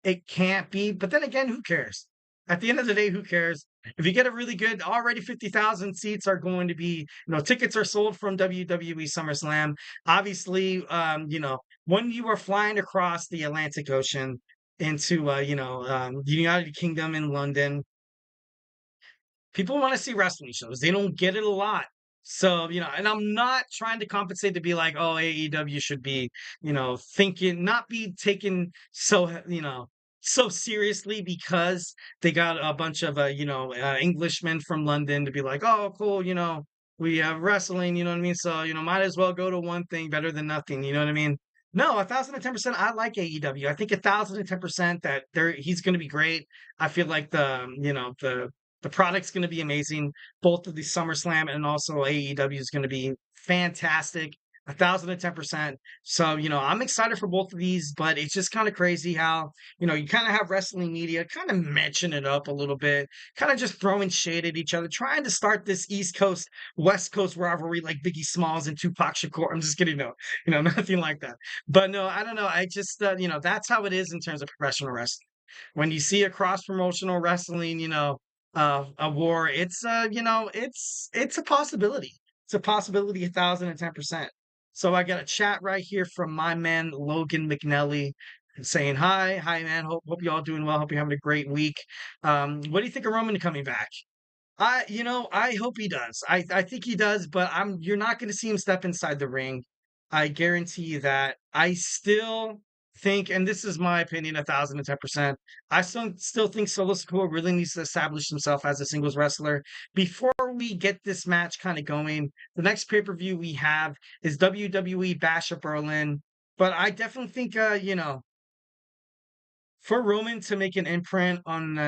it can't be. But then again, who cares? At the end of the day, who cares? If you get a really good, already 50,000 seats are going to be, tickets are sold from WWE SummerSlam. Obviously, when you are flying across the Atlantic Ocean, into the United Kingdom in London. People want to see wrestling shows. They don't get it a lot. So, and I'm not trying to compensate to be like, oh, AEW should be, not be taken so, so seriously because they got a bunch of, Englishmen from London to be like, oh, cool, we have wrestling, you know what I mean? So, might as well go to one thing better than nothing, you know what I mean? No, 1,010%. I like AEW. I think 1,010% that he's going to be great. I feel like the product's going to be amazing. Both of the SummerSlam and also AEW is going to be fantastic. 1,010%. So, I'm excited for both of these, but it's just kind of crazy how, you kind of have wrestling media kind of matching it up a little bit, kind of just throwing shade at each other, trying to start this East Coast, West Coast rivalry like Biggie Smalls and Tupac Shakur. I'm just kidding. No, nothing like that. But no, I don't know. I just, that's how it is in terms of professional wrestling. When you see a cross promotional wrestling, a war, it's a possibility. It's a possibility 1,010%. So I got a chat right here from my man Logan McNelly saying hi man, hope you all doing well, hope you're having a great week. What do you think of Roman coming back? I hope he does. I think he does, but you're not going to see him step inside the ring. I guarantee you that. I still think, and this is my opinion, 1,010%. I still think Solo Sikoa really needs to establish himself as a singles wrestler before we get this match kind of going. The next pay per view we have is WWE Bash of Berlin, but I definitely think, for Roman to make an imprint on,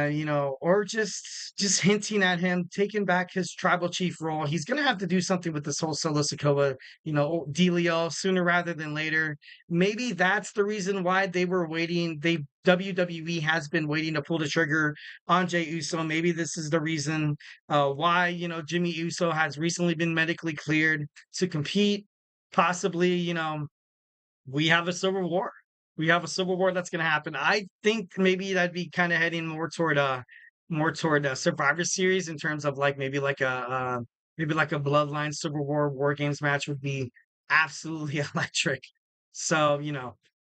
or just hinting at him taking back his tribal chief role, he's gonna have to do something with this whole Solo Sikoa, dealio sooner rather than later. Maybe that's the reason why they were waiting. WWE has been waiting to pull the trigger on Jey Uso. Maybe this is the reason why Jimmy Uso has recently been medically cleared to compete. Possibly, we have a civil war. We have a civil war that's going to happen. I think maybe that'd be kind of heading more toward a Survivor Series in terms of like maybe like a Bloodline Civil War Games match would be absolutely electric. So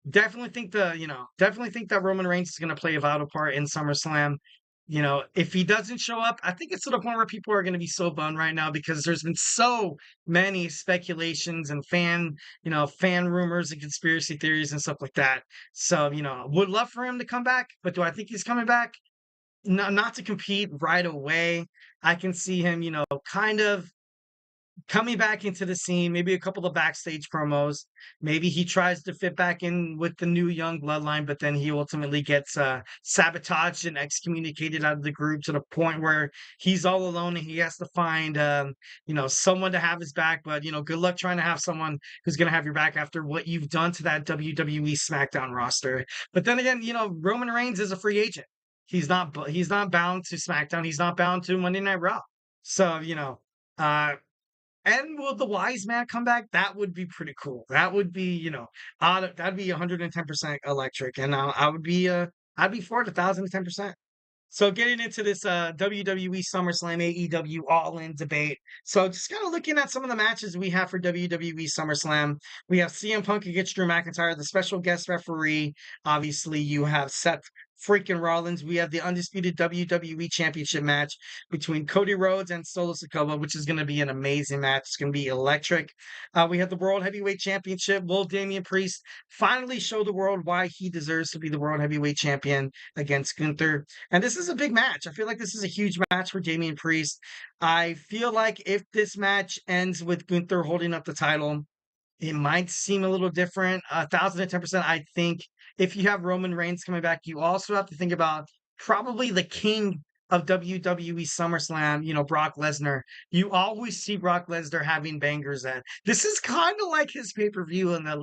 definitely think that Roman Reigns is going to play a vital part in SummerSlam. If he doesn't show up, I think it's to the point where people are going to be so bummed right now because there's been so many speculations and fan rumors and conspiracy theories and stuff like that. So, would love for him to come back, but do I think he's coming back? No, not to compete right away. I can see him, kind of coming back into the scene, maybe a couple of backstage promos. Maybe he tries to fit back in with the new young bloodline, but then he ultimately gets sabotaged and excommunicated out of the group to the point where he's all alone and he has to find, someone to have his back. But, good luck trying to have someone who's going to have your back after what you've done to that WWE SmackDown roster. But then again, Roman Reigns is a free agent. He's not bound to SmackDown. He's not bound to Monday Night Raw. So, and will the wise man come back? That would be pretty cool. That would be, that'd be 110% electric. And I'd be for it 1,010%. So getting into this WWE SummerSlam AEW All In debate. So just kind of looking at some of the matches we have for WWE SummerSlam. We have CM Punk against Drew McIntyre, the special guest referee. Obviously, you have Seth freaking Rollins. We have the undisputed WWE Championship match between Cody Rhodes and Solo Sikoa, which is going to be an amazing match. It's going to be electric. We have the World Heavyweight Championship. Will Damian Priest finally show the world why he deserves to be the World Heavyweight Champion against Gunther? And this is a big match. I feel like this is a huge match for Damian Priest. I feel like if this match ends with Gunther holding up the title, it might seem a little different. 1,010%. I think if you have Roman Reigns coming back, you also have to think about probably the king of WWE SummerSlam, Brock Lesnar. You always see Brock Lesnar having bangers at. This is kind of like his pay-per-view in a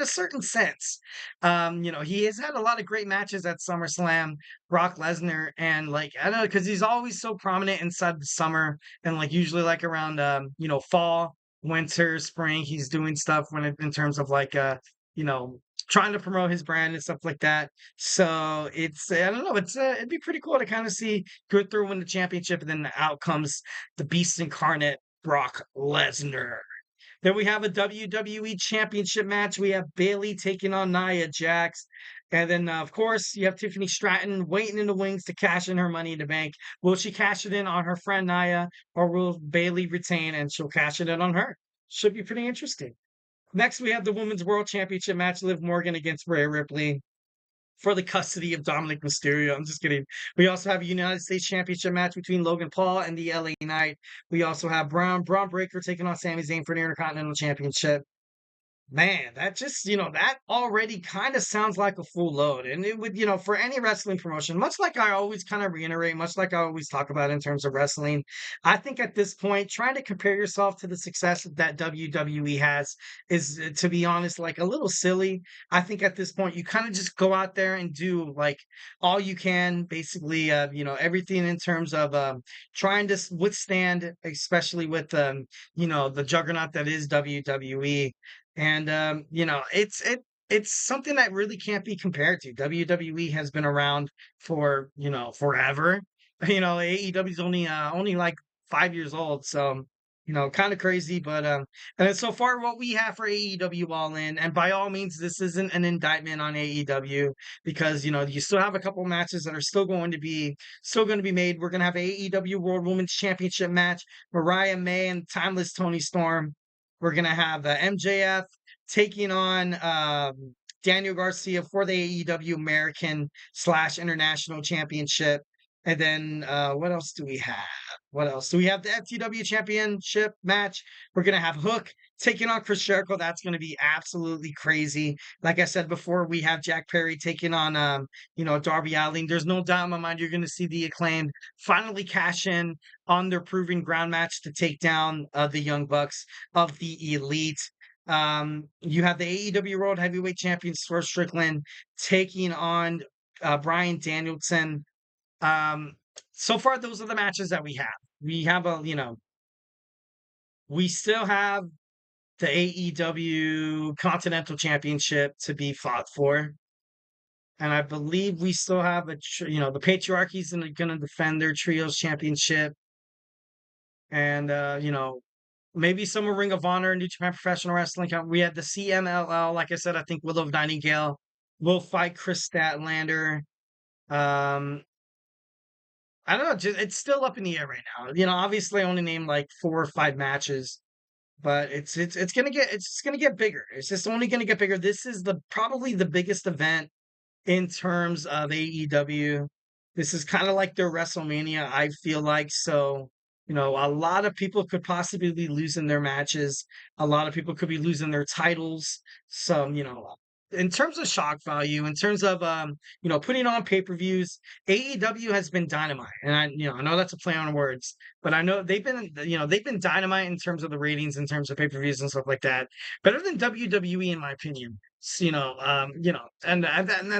certain sense. He has had a lot of great matches at SummerSlam, Brock Lesnar, and I don't know, because he's always so prominent inside the summer and usually around fall, winter, spring, he's doing stuff in terms of trying to promote his brand and stuff like that. So I don't know, it'd be pretty cool to kind of see Gunther win the championship and then out comes the beast incarnate, Brock Lesnar. Then we have a WWE Championship match. We have Bayley taking on Nia Jax. And then, of course, you have Tiffany Stratton waiting in the wings to cash in her Money in the Bank. Will she cash it in on her friend Nia, or will Bailey retain and she'll cash it in on her? Should be pretty interesting. Next, we have the Women's World Championship match: Liv Morgan against Rhea Ripley for the custody of Dominic Mysterio. I'm just kidding. We also have a United States Championship match between Logan Paul and the LA Knight. We also have Braun Breaker taking on Sami Zayn for the Intercontinental Championship. Man, that just, that already kind of sounds like a full load. And it would, for any wrestling promotion, much like I always kind of reiterate, much like I always talk about in terms of wrestling, I think at this point, trying to compare yourself to the success that WWE has is, to be honest, like a little silly. I think at this point, you kind of just go out there and do like all you can, basically, everything in terms of trying to withstand, especially with, the juggernaut that is WWE. And it's something that really can't be compared to. WWE has been around for, forever. AEW is only like 5 years old, so kind of crazy. But and so far what we have for AEW All In, and by all means, this isn't an indictment on AEW, because you still have a couple matches that are still going to be made. We're gonna have AEW World Women's Championship match, Mariah May and Timeless Tony Storm. We're gonna have MJF taking on Daniel Garcia for the AEW American/International Championship. And then what else do we have? What else? Do we have the FTW Championship match? We're gonna have Hook taking on Chris Jericho. That's gonna be absolutely crazy. Like I said before, we have Jack Perry taking on Darby Allin. There's no doubt in my mind you're gonna see the Acclaimed finally cash in on their proving ground match to take down the Young Bucks of the Elite. You have the AEW World Heavyweight Champion Swerve Strickland taking on Bryan Danielson. So far, those are the matches that we have. We have we still have the AEW Continental Championship to be fought for. And I believe we still have the Patriarchy's going to defend their Trios Championship. And, maybe some Ring of Honor, New Japan Professional Wrestling. We had the CMLL. Like I said, I think Willow Nightingale will fight Chris Statlander. I don't know. It's still up in the air right now. Obviously, I only named like 4 or 5 matches, but it's gonna get bigger. It's just only gonna get bigger. This is probably the biggest event in terms of AEW. This is kind of like their WrestleMania, I feel like. So, a lot of people could possibly be losing their matches. A lot of people could be losing their titles. So, in terms of shock value, in terms of putting on pay-per-views, AEW has been dynamite. And I know that's a play on words, but I know they've been dynamite in terms of the ratings, in terms of pay-per-views and stuff like that. Better than WWE, in my opinion. And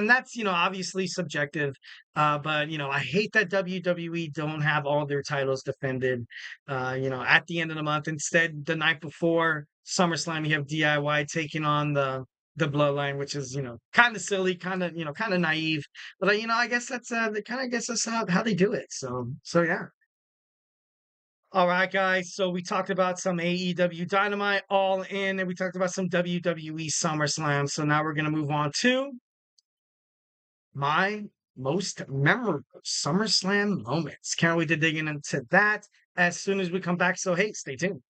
that's obviously subjective. But I hate that WWE don't have all their titles defended. At the end of the month. Instead, the night before SummerSlam, you have DIY taking on the Bloodline, which is kind of silly, kind of naive. But I guess that's how they do it. So yeah. All right, guys. So we talked about some AEW Dynamite All In, and we talked about some WWE SummerSlam. So now we're going to move on to my most memorable SummerSlam moments. Can't wait to dig into that as soon as we come back. So, hey, stay tuned.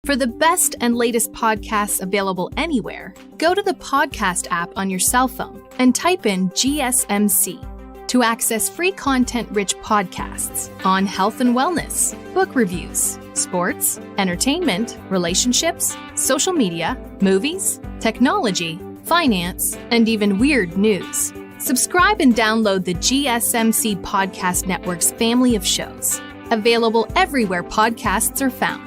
For the best and latest podcasts available anywhere, go to the podcast app on your cell phone and type in GSMC to access free content-rich podcasts on health and wellness, book reviews, sports, entertainment, relationships, social media, movies, technology, finance, and even weird news. Subscribe and download the GSMC Podcast Network's family of shows, available everywhere podcasts are found.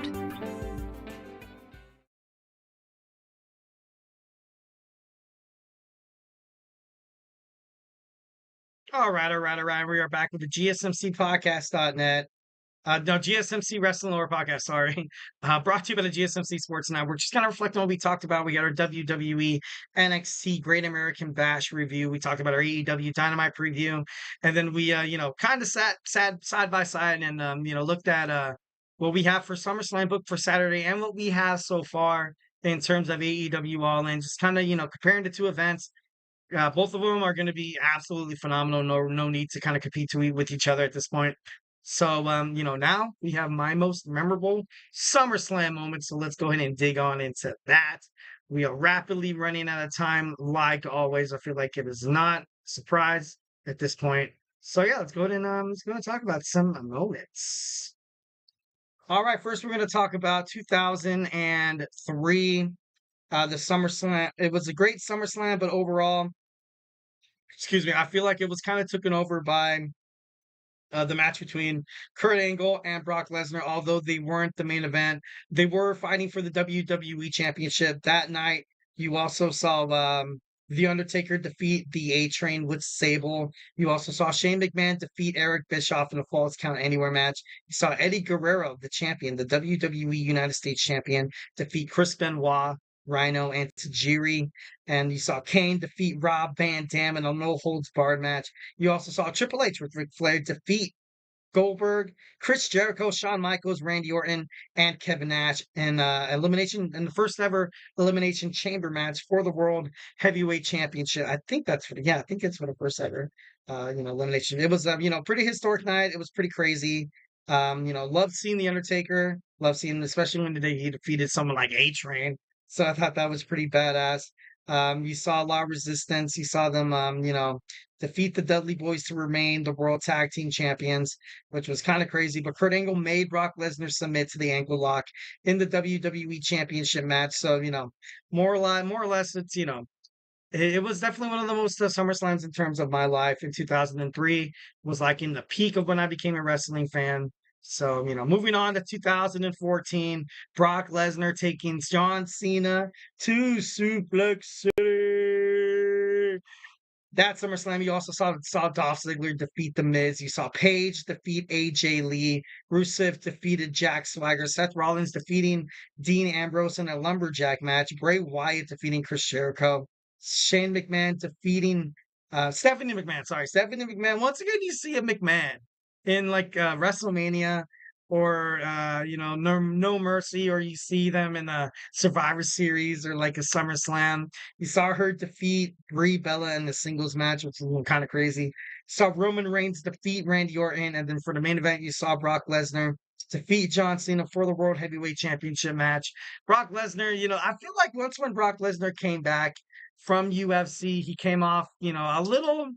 All right. We are back with the GSMCpodcast.net. No, GSMC Wrestling Laureate podcast, sorry. Brought to you by the GSMC Sports Network. Just kind of reflecting on what we talked about. We got our WWE NXT Great American Bash review. We talked about our AEW Dynamite preview. And then we, kind of sat side by side and, looked at what we have for SummerSlam booked for Saturday and what we have so far in terms of AEW All In. Just kind of, comparing the two events. Both of them are going to be absolutely phenomenal. No need to kind of compete with each other at this point. So, now we have my most memorable SummerSlam moment. So let's go ahead and dig on into that. We are rapidly running out of time, like always. I feel like it is not a surprise at this point. So yeah, let's go ahead and talk about some moments. All right, first we're going to talk about 2003, the SummerSlam. It was a great SummerSlam, but overall, excuse me, I feel like it was kind of taken over by the match between Kurt Angle and Brock Lesnar. Although they weren't the main event, they were fighting for the WWE Championship that night. You also saw The Undertaker defeat the A-Train with Sable. You also saw Shane McMahon defeat Eric Bischoff in a Falls Count Anywhere match. You saw Eddie Guerrero, the champion, the WWE United States champion, defeat Chris Benoit, Rhino, and Tajiri. And you saw Kane defeat Rob Van Dam in a no-holds-barred match. You also saw Triple H with Ric Flair defeat Goldberg, Chris Jericho, Shawn Michaels, Randy Orton, and Kevin Nash in the first ever Elimination Chamber match for the World Heavyweight Championship. I think it's for the first ever elimination. It was pretty historic night. It was pretty crazy. Loved seeing The Undertaker. Loved seeing, especially when he defeated someone like A-Train. So I thought that was pretty badass. You saw a lot of resistance. You saw them, defeat the Dudley Boys to remain the World Tag Team Champions, which was kind of crazy. But Kurt Angle made Brock Lesnar submit to the ankle lock in the WWE Championship match. So, more or less, it's, it was definitely one of the most SummerSlams in terms of my life. In 2003 was like in the peak of when I became a wrestling fan. So, moving on to 2014, Brock Lesnar taking John Cena to Suplex City. That SummerSlam, you also saw Dolph Ziggler defeat The Miz. You saw Paige defeat AJ Lee. Rusev defeated Jack Swagger. Seth Rollins defeating Dean Ambrose in a lumberjack match. Bray Wyatt defeating Chris Jericho. Shane McMahon defeating Stephanie McMahon. Sorry, Stephanie McMahon. Once again, you see a McMahon in like WrestleMania or No Mercy, or you see them in a Survivor Series or like a SummerSlam. You saw her defeat Brie Bella in the singles match, which was kind of crazy. You saw Roman Reigns defeat Randy Orton, and then for the main event, you saw Brock Lesnar defeat John Cena for the World Heavyweight Championship match. Brock Lesnar, I feel like once when Brock Lesnar came back from UFC, he came off, a little,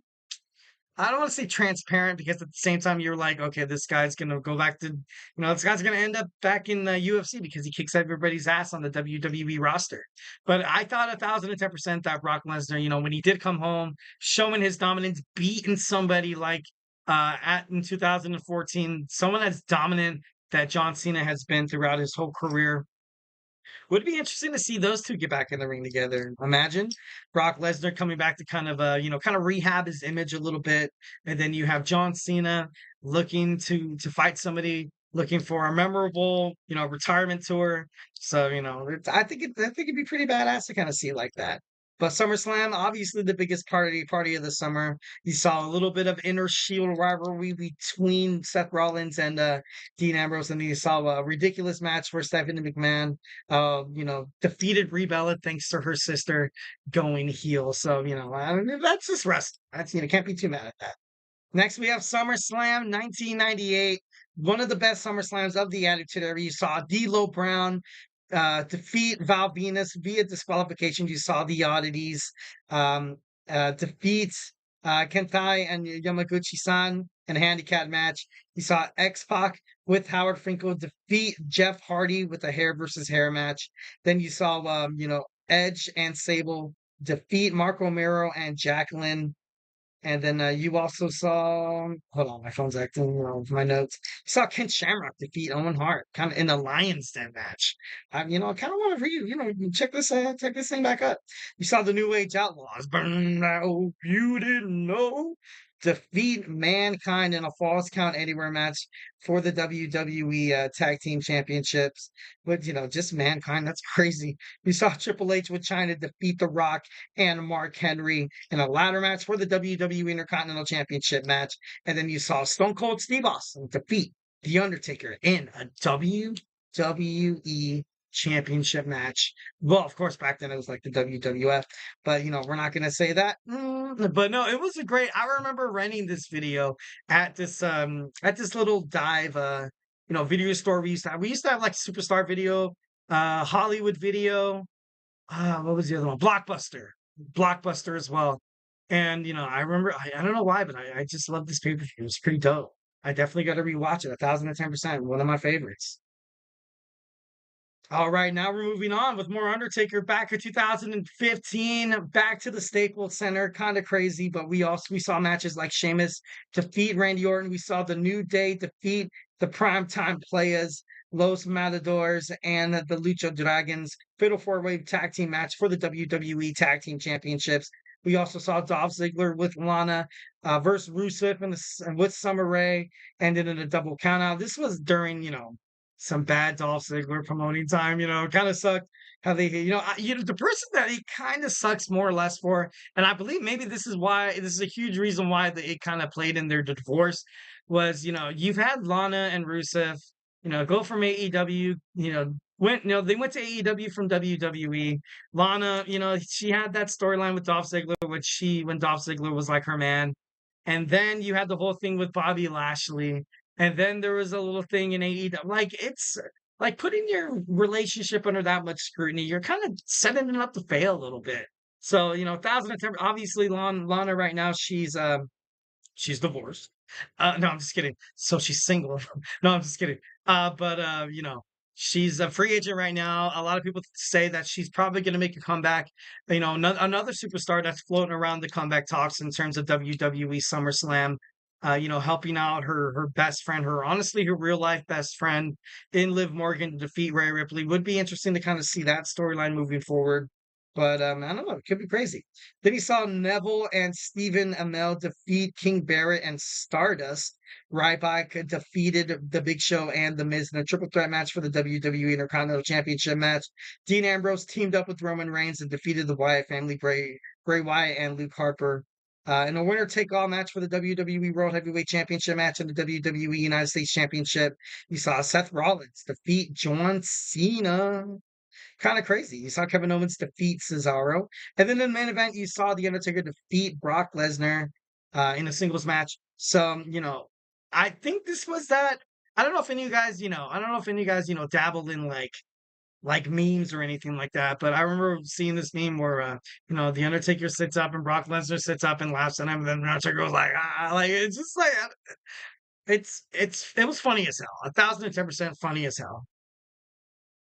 I don't want to say transparent, because at the same time you're like, okay, this guy's going to go back to, this guy's going to end up back in the UFC because he kicks everybody's ass on the WWE roster. But I thought 1,010% that Brock Lesnar, when he did come home, showing his dominance, beating somebody like in 2014, someone as dominant that John Cena has been throughout his whole career. Would be interesting to see those two get back in the ring together. Imagine Brock Lesnar coming back to kind of rehab his image a little bit, and then you have John Cena looking to fight somebody, looking for a memorable, retirement tour. So, I think it'd be pretty badass to kind of see it like that. But SummerSlam, obviously the biggest party of the summer. You saw a little bit of inner Shield rivalry between Seth Rollins and Dean Ambrose, and then you saw a ridiculous match where Stephanie McMahon, defeated Brie Bella thanks to her sister going heel. So, that's just wrestling. That's, can't be too mad at that. Next, we have SummerSlam 1998. One of the best SummerSlams of the Attitude Era. You saw D'Lo Brown defeat Val Venus via disqualification. You saw the Oddities defeat Kentai and Yamaguchi-san in a handicap match. You saw X-Pac with Howard Finkel defeat Jeff Hardy with a hair versus hair match. Then you saw, Edge and Sable defeat Mark Romero and Jacqueline. And then you also saw, hold on, my phone's acting with my notes. You saw Ken Shamrock defeat Owen Hart, kind of in the Lions Den match. I kind of want to check this thing back up. You saw the New Age Outlaws, burn out, you didn't know, defeat Mankind in a Falls Count Anywhere match for the WWE Tag Team Championships. But, just Mankind, that's crazy. You saw Triple H with China defeat The Rock and Mark Henry in a ladder match for the WWE Intercontinental Championship match. And then you saw Stone Cold Steve Austin defeat The Undertaker in a WWE championship match. Well, of course, back then it was like the WWF, but we're not gonna say that. But no, it was a great. I remember renting this video at this little dive video store we used to have. We used to have like Superstar Video, Hollywood Video. What was the other one? Blockbuster as well. And I remember I don't know why, but I just love this pay per view. It was pretty dope. I definitely got to rewatch it. 1,010%. One of my favorites. All right, now we're moving on with more Undertaker back in 2015, back to the Staples Center. Kind of crazy, but we saw matches like Sheamus defeat Randy Orton. We saw the New Day defeat the Primetime Players, Los Matadors, and the Lucha Dragons. Fatal four-way tag team match for the WWE Tag Team Championships. We also saw Dolph Ziggler with Lana versus Rusev and with Summer Rae, ended in a double countout. This was during, some bad Dolph Ziggler promoting time. Kind of sucked how they, the person that he kind of sucks more or less for, and I believe maybe this is a huge reason why it kind of played in their divorce was, you've had Lana and Rusev, go from AEW, they went to AEW from WWE. Lana, she had that storyline with Dolph Ziggler, when Dolph Ziggler was like her man. And then you had the whole thing with Bobby Lashley. And then there was a little thing in AEW. Like, it's like putting your relationship under that much scrutiny. You're kind of setting it up to fail a little bit. So, 1,010, obviously Lana right now, she's divorced. No, I'm just kidding. So she's single. No, I'm just kidding. But she's a free agent right now. A lot of people say that she's probably going to make a comeback. Another superstar that's floating around the comeback talks in terms of WWE SummerSlam. Helping out her best friend, her real life best friend in Liv Morgan to defeat Rhea Ripley. Would be interesting to kind of see that storyline moving forward. But I don't know, it could be crazy. Then he saw Neville and Stephen Amell defeat King Barrett and Stardust. Ryback defeated The Big Show and The Miz in a triple threat match for the WWE Intercontinental Championship match. Dean Ambrose teamed up with Roman Reigns and defeated the Wyatt family, Bray Wyatt and Luke Harper. In a winner-take-all match for the WWE World Heavyweight Championship match and the WWE United States Championship, you saw Seth Rollins defeat John Cena. Kind of crazy. You saw Kevin Owens defeat Cesaro. And then in the main event, you saw The Undertaker defeat Brock Lesnar in a singles match. So, I think this was that. I don't know if any of you guys, dabbled in like memes or anything like that. But I remember seeing this meme where, The Undertaker sits up and Brock Lesnar sits up and laughs at him. And then The Undertaker goes like, it's just like, it was funny as hell. 1,010% funny as hell.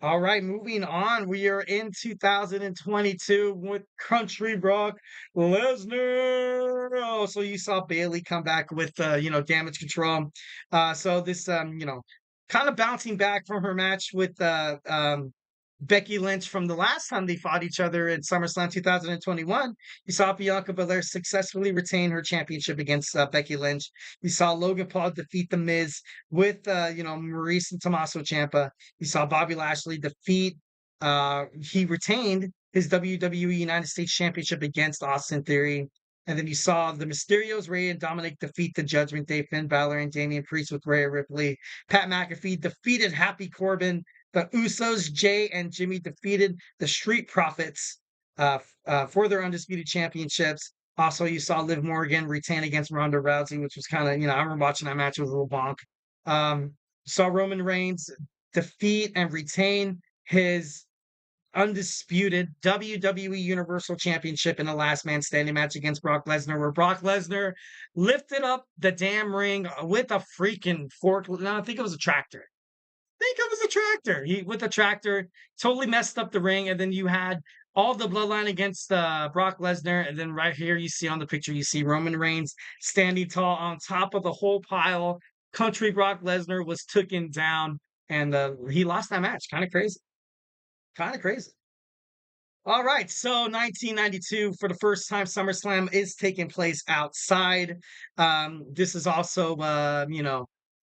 All right, moving on. We are in 2022 with Country Brock Lesnar. Oh, so you saw Bayley come back with, Damage Control. So this, kind of bouncing back from her match with Becky Lynch from the last time they fought each other in SummerSlam 2021. You saw Bianca Belair successfully retain her championship against Becky Lynch. You saw Logan Paul defeat The Miz with, Maurice and Tommaso Ciampa. You saw Bobby Lashley defeat, he retained his WWE United States Championship against Austin Theory. And then you saw the Mysterios, Rey and Dominic defeat the Judgment Day, Finn Balor and Damian Priest with Rhea Ripley. Pat McAfee defeated Happy Corbin. The Usos, Jay and Jimmy defeated the Street Profits for their undisputed championships. Also, you saw Liv Morgan retain against Ronda Rousey, which was kind of, I remember watching that match. It was a little bonk. Saw Roman Reigns defeat and retain his undisputed WWE Universal Championship in a last man standing match against Brock Lesnar, where Brock Lesnar lifted up the damn ring with a freaking fork. No, I think it was a tractor. He with a tractor totally messed up the ring, and then you had all the bloodline against Brock Lesnar, and then right here you see on the picture you see Roman Reigns standing tall on top of the whole pile. Country Brock Lesnar was taken down, and he lost that match. Kind of crazy. All right, so 1992 for the first time SummerSlam is taking place outside. This is also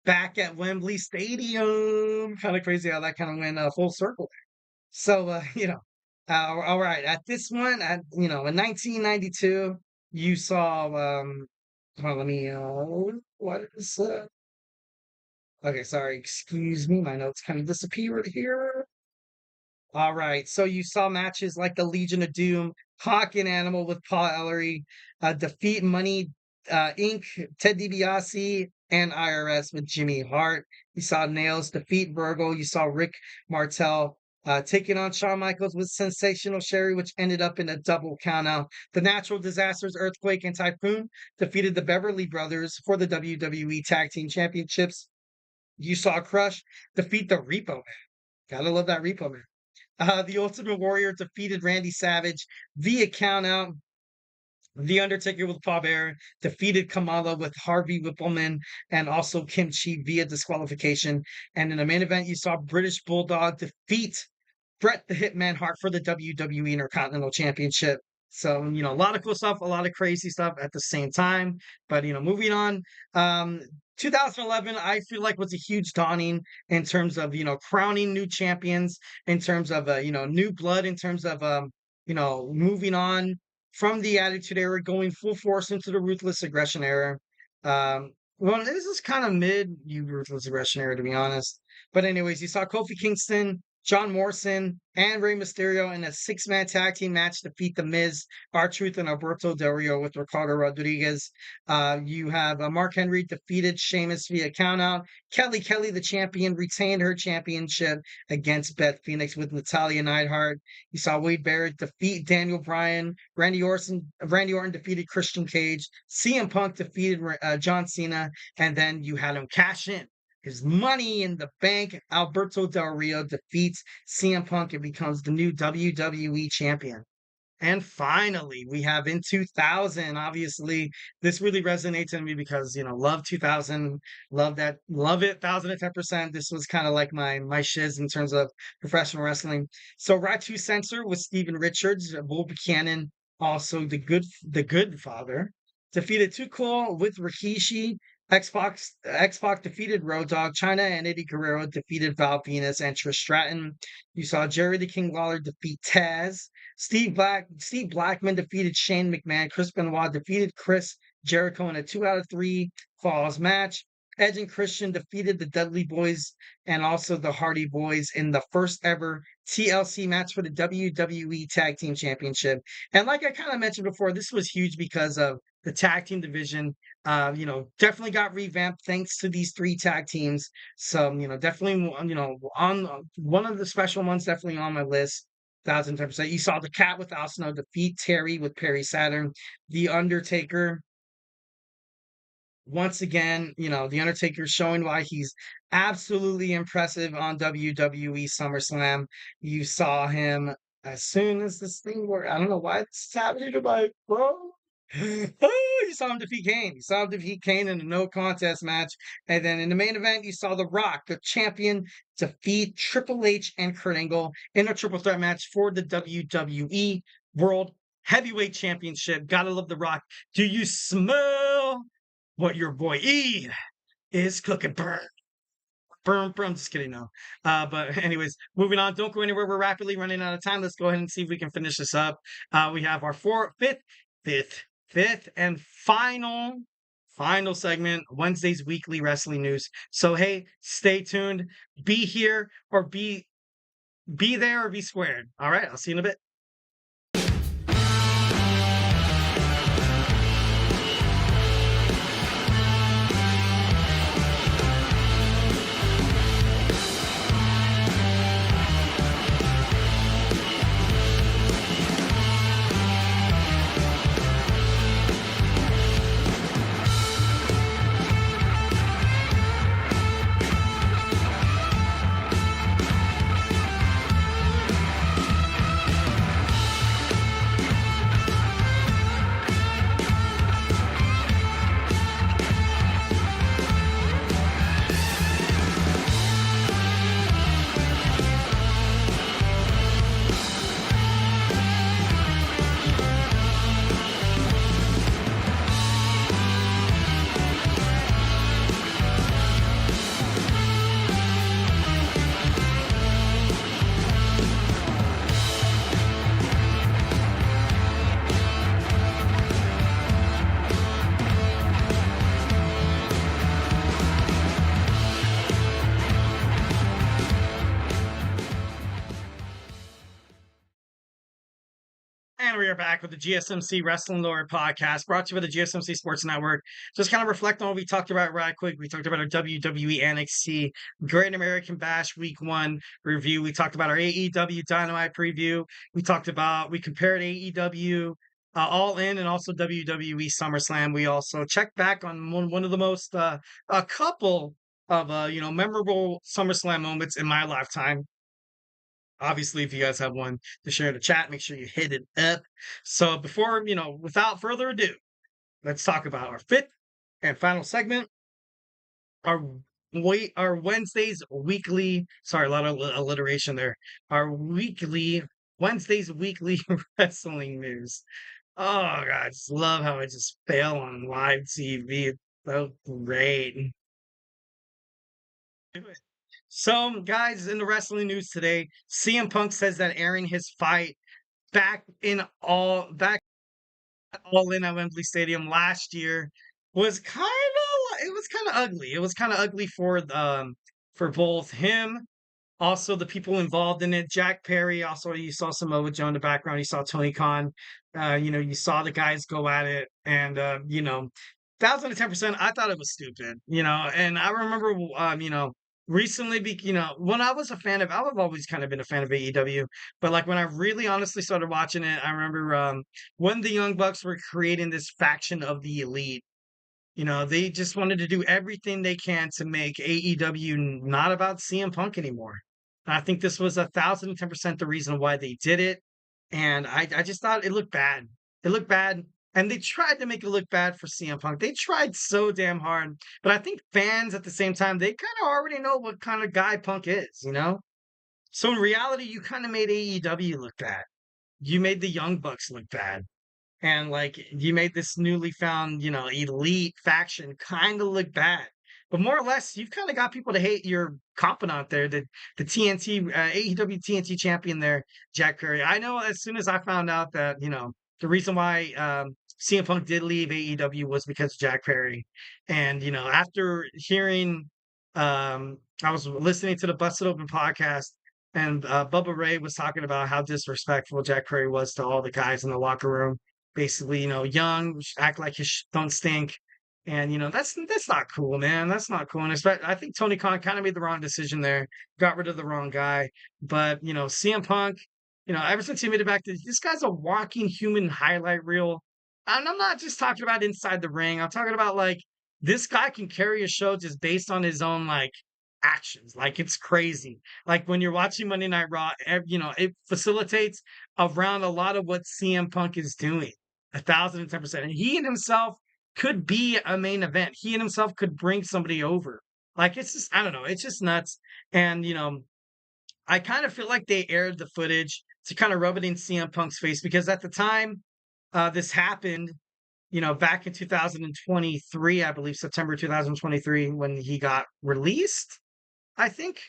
back at Wembley Stadium. Kind of crazy how that kind of went full circle there. So, all right. At this one, in 1992, you saw, what is Okay, sorry, excuse me, my notes kind of disappeared here. All right, so you saw matches like the Legion of Doom, Hawk and Animal with Paul Ellery, Defeat Money Inc., Ted DiBiase, and IRS with Jimmy Hart. You saw Nails defeat Virgil. You saw Rick Martel taking on Shawn Michaels with Sensational Sherry, which ended up in a double countout. The Natural Disasters, Earthquake, and Typhoon defeated the Beverly Brothers for the WWE Tag Team Championships. You saw Crush defeat the Repo Man. Gotta love that Repo Man. The Ultimate Warrior defeated Randy Savage via countout. The Undertaker with Paul Bearer defeated Kamala with Harvey Whippleman and also Kimchi via disqualification. And in the main event, you saw British Bulldog defeat Bret the Hitman Hart for the WWE Intercontinental Championship. So, a lot of cool stuff, a lot of crazy stuff at the same time. But, moving on, 2011, I feel like was a huge dawning in terms of, crowning new champions, in terms of, new blood, in terms of, moving on from the Attitude Era, going full force into the Ruthless Aggression Era. Well, this is kind of Ruthless Aggression Era, to be honest. But anyways, you saw Kofi Kingston, John Morrison, and Rey Mysterio in a 6-man tag team match defeat The Miz, R-Truth, and Alberto Del Rio with Ricardo Rodriguez. You have Mark Henry defeated Sheamus via countout. Kelly, the champion, retained her championship against Beth Phoenix with Natalya Neidhart. You saw Wade Barrett defeat Daniel Bryan. Randy Orton defeated Christian Cage. CM Punk defeated John Cena. And then you had him cash in his Money in the Bank. Alberto Del Rio defeats CM Punk and becomes the new WWE champion. And finally, we have in 2000, obviously, this really resonates in me because, love 2000, love it, 1010%. This was kind of like my shiz in terms of professional wrestling. So Ratu Censor with Steven Richards, Bull Buchanan, also the good father, defeated Too Cool with Rikishi. X-Pac defeated Road Dogg. China and Eddie Guerrero defeated Val Venus and Trish Stratton. You saw Jerry the King Lawler defeat Taz. Steve Blackman defeated Shane McMahon. Chris Benoit defeated Chris Jericho in a 2 out of 3 falls match. Edge and Christian defeated the Dudley Boys and also the Hardy Boys in the first ever TLC match for the WWE Tag Team Championship. And like I kind of mentioned before, this was huge because of the tag team division. Definitely got revamped thanks to these 3 tag teams. So, definitely, on one of the special ones, definitely on my list. 1010%. You saw the Cat with Al Snow defeat Terry with Perry Saturn. The Undertaker, once again, The Undertaker showing why he's absolutely impressive on WWE SummerSlam. You saw him as soon as this thing worked. I don't know why it's happening to my phone. You saw him defeat Kane. You saw him defeat Kane in a no contest match. And then in the main event, you saw The Rock, the champion, defeat Triple H and Kurt Angle in a triple threat match for the WWE World Heavyweight Championship. Gotta love The Rock. Do you smell what your boy E is cooking? Burn. Just kidding, no. But anyways, moving on. Don't go anywhere. We're rapidly running out of time. Let's go ahead and see if we can finish this up. We have our fifth and final segment, Wednesday's weekly wrestling news. So hey, stay tuned. Be here or be there or be squared. All right, I'll see you in a bit. We are back with the GSMC Wrestling Laureate podcast, brought to you by the GSMC Sports Network. Just kind of reflect on what we talked about right quick. We talked about our WWE NXT Great American Bash Week 1 review. We talked about our AEW Dynamite preview. We compared AEW All In and also WWE SummerSlam. We also checked back on one of the most, a couple of, memorable SummerSlam moments in my lifetime. Obviously, if you guys have one to share in the chat, make sure you hit it up. So without further ado, let's talk about our fifth and final segment. Our Wednesday's weekly, sorry, a lot of alliteration there. Our Wednesday's weekly wrestling news. Oh God, I just love how it just fell on live TV. It's so great. So, guys, in the wrestling news today, CM Punk says that airing his fight back all in at Wembley Stadium last year was kind of ugly. It was kind of ugly for both him, also the people involved in it. Jack Perry, also you saw Samoa Joe in the background. You saw Tony Khan. You saw the guys go at it, and 1,010%. I thought it was stupid. And I remember, recently, when I've always kind of been a fan of AEW, but like when I really honestly started watching it, I remember when the Young Bucks were creating this faction of the Elite. They just wanted to do everything they can to make AEW not about CM Punk anymore. And I think this was 1,010% the reason why they did it. And I just thought it looked bad. It looked bad. And they tried to make it look bad for CM Punk. They tried so damn hard. But I think fans at the same time, they kind of already know what kind of guy Punk is, So in reality, you kind of made AEW look bad. You made the Young Bucks look bad. And like you made this newly found, elite faction kind of look bad. But more or less, you've kind of got people to hate your confidant there, the TNT, AEW TNT champion there, Jack Perry. I know as soon as I found out that, the reason why CM Punk did leave AEW was because of Jack Perry. And, after hearing, I was listening to the Busted Open podcast, and Bubba Ray was talking about how disrespectful Jack Perry was to all the guys in the locker room. Basically, young, act like you don't stink. And, that's not cool, man. That's not cool. And I think Tony Khan kind of made the wrong decision there, got rid of the wrong guy. But, CM Punk, ever since he made it back, this guy's a walking human highlight reel. And I'm not just talking about inside the ring. I'm talking about, like, this guy can carry a show just based on his own, like, actions. Like, it's crazy. Like, when you're watching Monday Night Raw, it facilitates around a lot of what CM Punk is doing. 1,010%. And he and himself could be a main event. He and himself could bring somebody over. Like, it's just, I don't know. It's just nuts. And, I kind of feel like they aired the footage to kind of rub it in CM Punk's face because at the time this happened, back in 2023, I believe September 2023, when he got released, I think.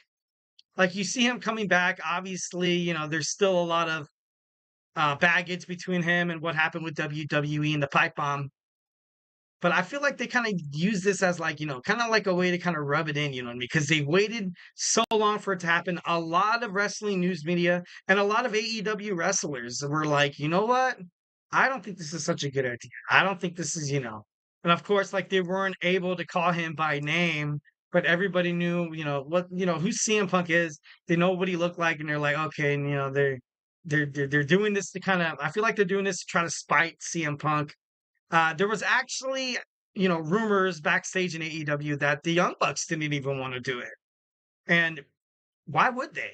Like, you see him coming back. Obviously, there's still a lot of baggage between him and what happened with WWE and the pipe bomb. But I feel like they kind of use this as like, kind of like a way to kind of rub it in, because they waited so long for it to happen. A lot of wrestling news media and a lot of AEW wrestlers were like, you know what? I don't think this is such a good idea. I don't think this is, and of course, like they weren't able to call him by name, but everybody knew, who CM Punk is. They know what he looked like, and they're like, okay, and they're doing this to kind of. I feel like they're doing this to try to spite CM Punk. There was actually, rumors backstage in AEW that the Young Bucks didn't even want to do it. And why would they?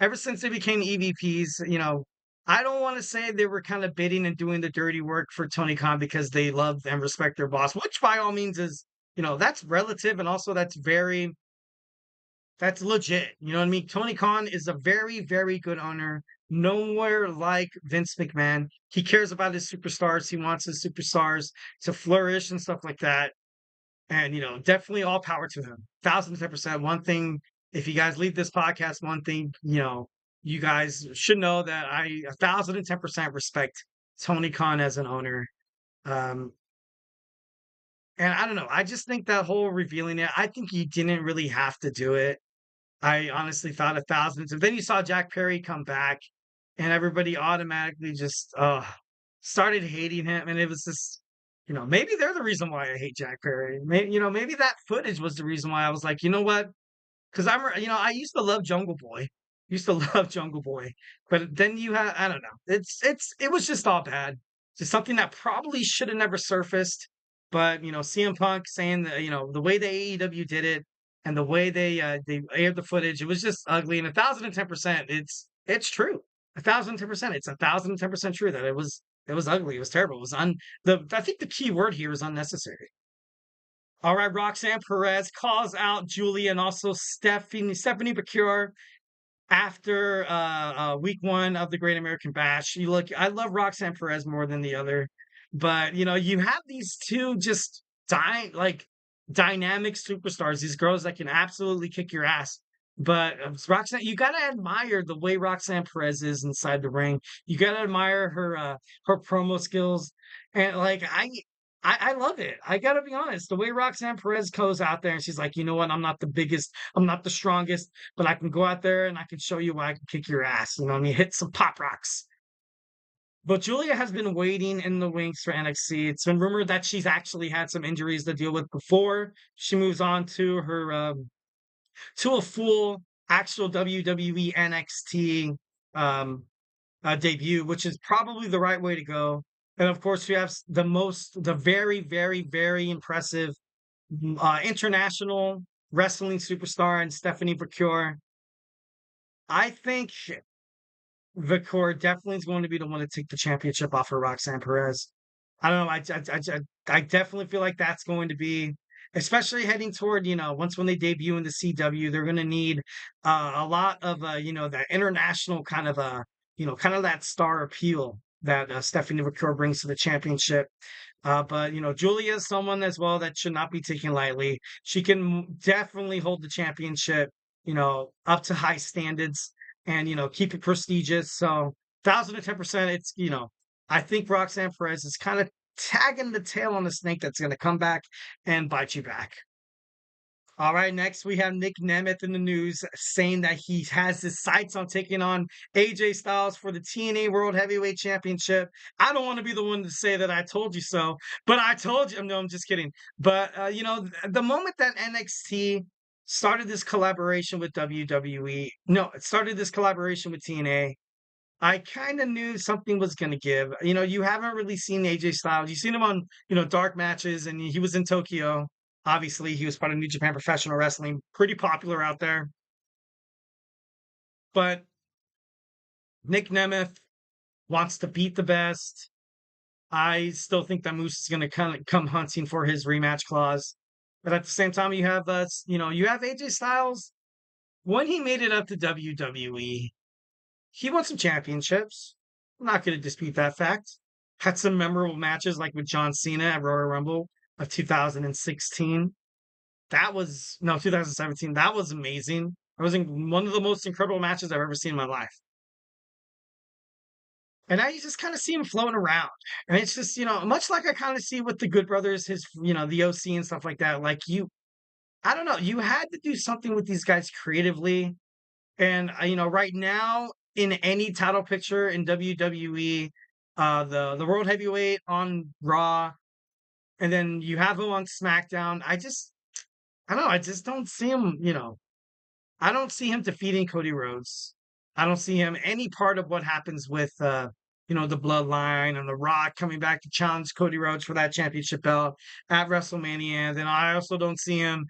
Ever since they became EVPs, I don't want to say they were kind of bidding and doing the dirty work for Tony Khan because they love and respect their boss, which by all means is, that's relative. And also that's legit. You know what I mean? Tony Khan is a very, very good owner. Nowhere like Vince McMahon. He cares about his superstars. He wants his superstars to flourish and stuff like that. And, definitely all power to him. 1,010%. One thing, if you guys leave this podcast, one thing, you guys should know that I 1,010% respect Tony Khan as an owner. And I don't know. I just think that whole revealing it, I think he didn't really have to do it. I honestly thought 1,000. And then you saw Jack Perry come back. and everybody automatically just started hating him, and it was just, maybe they're the reason why I hate Jack Perry. Maybe that footage was the reason why I was like, you know what? Because I used to love Jungle Boy, used to love Jungle Boy, but then you have, I don't know, it was just all bad, just something that probably should have never surfaced. But CM Punk saying that the way the AEW did it and the way they aired the footage, it was just ugly. And 1,010%, it's true. 1,010%, it's 1,010% true that it was ugly. It was terrible. It was I think the key word here is unnecessary. All right, Roxanne Perez calls out Julia and also Stephanie Bakure after week 1 of the Great American Bash. I love Roxanne Perez more than the other, but you have these two just dynamic superstars, these girls that can absolutely kick your ass. But Roxanne, you gotta admire the way Roxanne Perez is inside the ring. You gotta admire her promo skills, and I love it. I gotta be honest. The way Roxanne Perez goes out there and she's like, you know what? I'm not the biggest, I'm not the strongest, but I can go out there and I can show you why I can kick your ass. Hit some pop rocks. But Julia has been waiting in the wings for NXT. It's been rumored that she's actually had some injuries to deal with before she moves on to her to a full actual WWE NXT debut, which is probably the right way to go. And of course, you have the very, very, very impressive international wrestling superstar and Stephanie Bakure. I think Bakure definitely is going to be the one to take the championship off of Roxanne Perez. I don't know. I definitely feel like that's going to be, especially heading toward, once when they debut in the CW, they're going to need a lot of, that international kind of, kind of that star appeal that Stephanie Bakure brings to the championship. But Julia is someone as well that should not be taken lightly. She can definitely hold the championship, up to high standards and keep it prestigious. So 1,010%, it's I think Roxanne Perez is kind of tagging the tail on the snake that's going to come back and bite you back. All right, next we have Nick Nemeth in the news saying that he has his sights on taking on AJ Styles for the TNA World Heavyweight Championship. I don't want to be the one to say that I told you so, but I told you. No, I'm just kidding. But, the moment that NXT started this collaboration with WWE, no, it started this collaboration with TNA, I kind of knew something was going to give. You haven't really seen AJ Styles. You've seen him on, dark matches, and he was in Tokyo. Obviously, he was part of New Japan Professional Wrestling, pretty popular out there. But Nick Nemeth wants to beat the best. I still think that Moose is going to come hunting for his rematch clause. But at the same time, you have you have AJ Styles. When he made it up to WWE, he won some championships. I'm not going to dispute that fact. Had some memorable matches like with John Cena at Royal Rumble of 2016. 2017. That was amazing. It was one of the most incredible matches I've ever seen in my life. And now you just kind of see him floating around. And it's just, much like I kind of see with the Good Brothers, his, the OC and stuff like that. I don't know, you had to do something with these guys creatively. And, right now, in any title picture in WWE, the World Heavyweight on Raw, and then you have him on SmackDown. I don't know. I just don't see him, I don't see him defeating Cody Rhodes. I don't see him any part of what happens with, the Bloodline and The Rock coming back to challenge Cody Rhodes for that championship belt at WrestleMania. Then I also don't see him,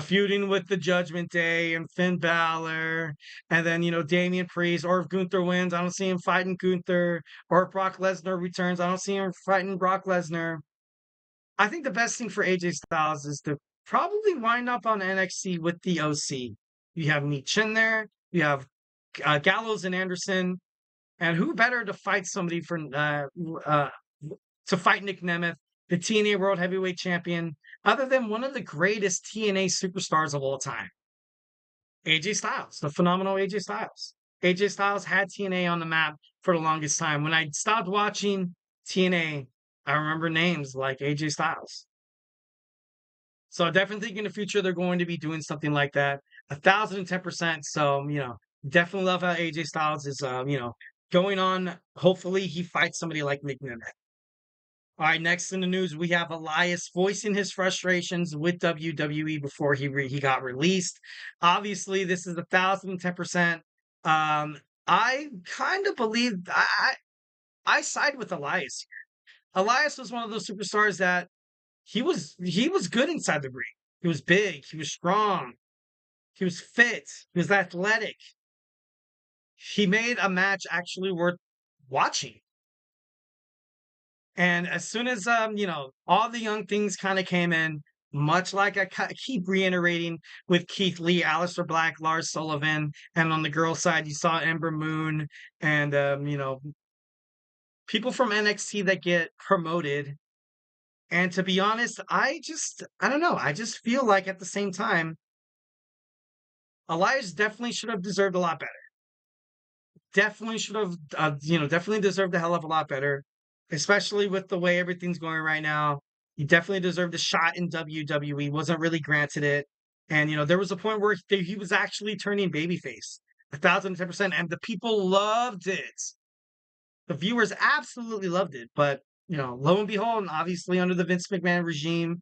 feuding with the Judgment Day and Finn Balor. And then, Damian Priest, or if Gunther wins, I don't see him fighting Gunther. Or if Brock Lesnar returns, I don't see him fighting Brock Lesnar. I think the best thing for AJ Styles is to probably wind up on NXT with the OC. You have Meech in there. You have Gallows and Anderson. And who better to fight somebody to fight Nick Nemeth, the TNA World Heavyweight Champion, other than one of the greatest TNA superstars of all time? AJ Styles, the phenomenal AJ Styles. AJ Styles had TNA on the map for the longest time. When I stopped watching TNA, I remember names like AJ Styles. So I definitely think in the future they're going to be doing something like that. 1,010%. So, definitely love how AJ Styles is, going on. Hopefully, he fights somebody like McMahon. All right, next in the news, we have Elias voicing his frustrations with WWE before he got released. Obviously, this is 1,010%. I kind of believe I side with Elias here. Elias was one of those superstars that he was good inside the ring. He was big, he was strong, he was fit, he was athletic. He made a match actually worth watching. And as soon as all the young things kind of came in, much like I keep reiterating with Keith Lee, Aleister Black, Lars Sullivan, and on the girl side, you saw Ember Moon and people from NXT that get promoted. And to be honest, I don't know. I just feel like at the same time, Elias definitely should have deserved a lot better. Definitely should have, definitely deserved a hell of a lot better, especially with the way everything's going right now. He definitely deserved a shot in WWE, wasn't really granted it. And, there was a point where he was actually turning babyface, 1,010%, and the people loved it. The viewers absolutely loved it. But, lo and behold, and obviously under the Vince McMahon regime,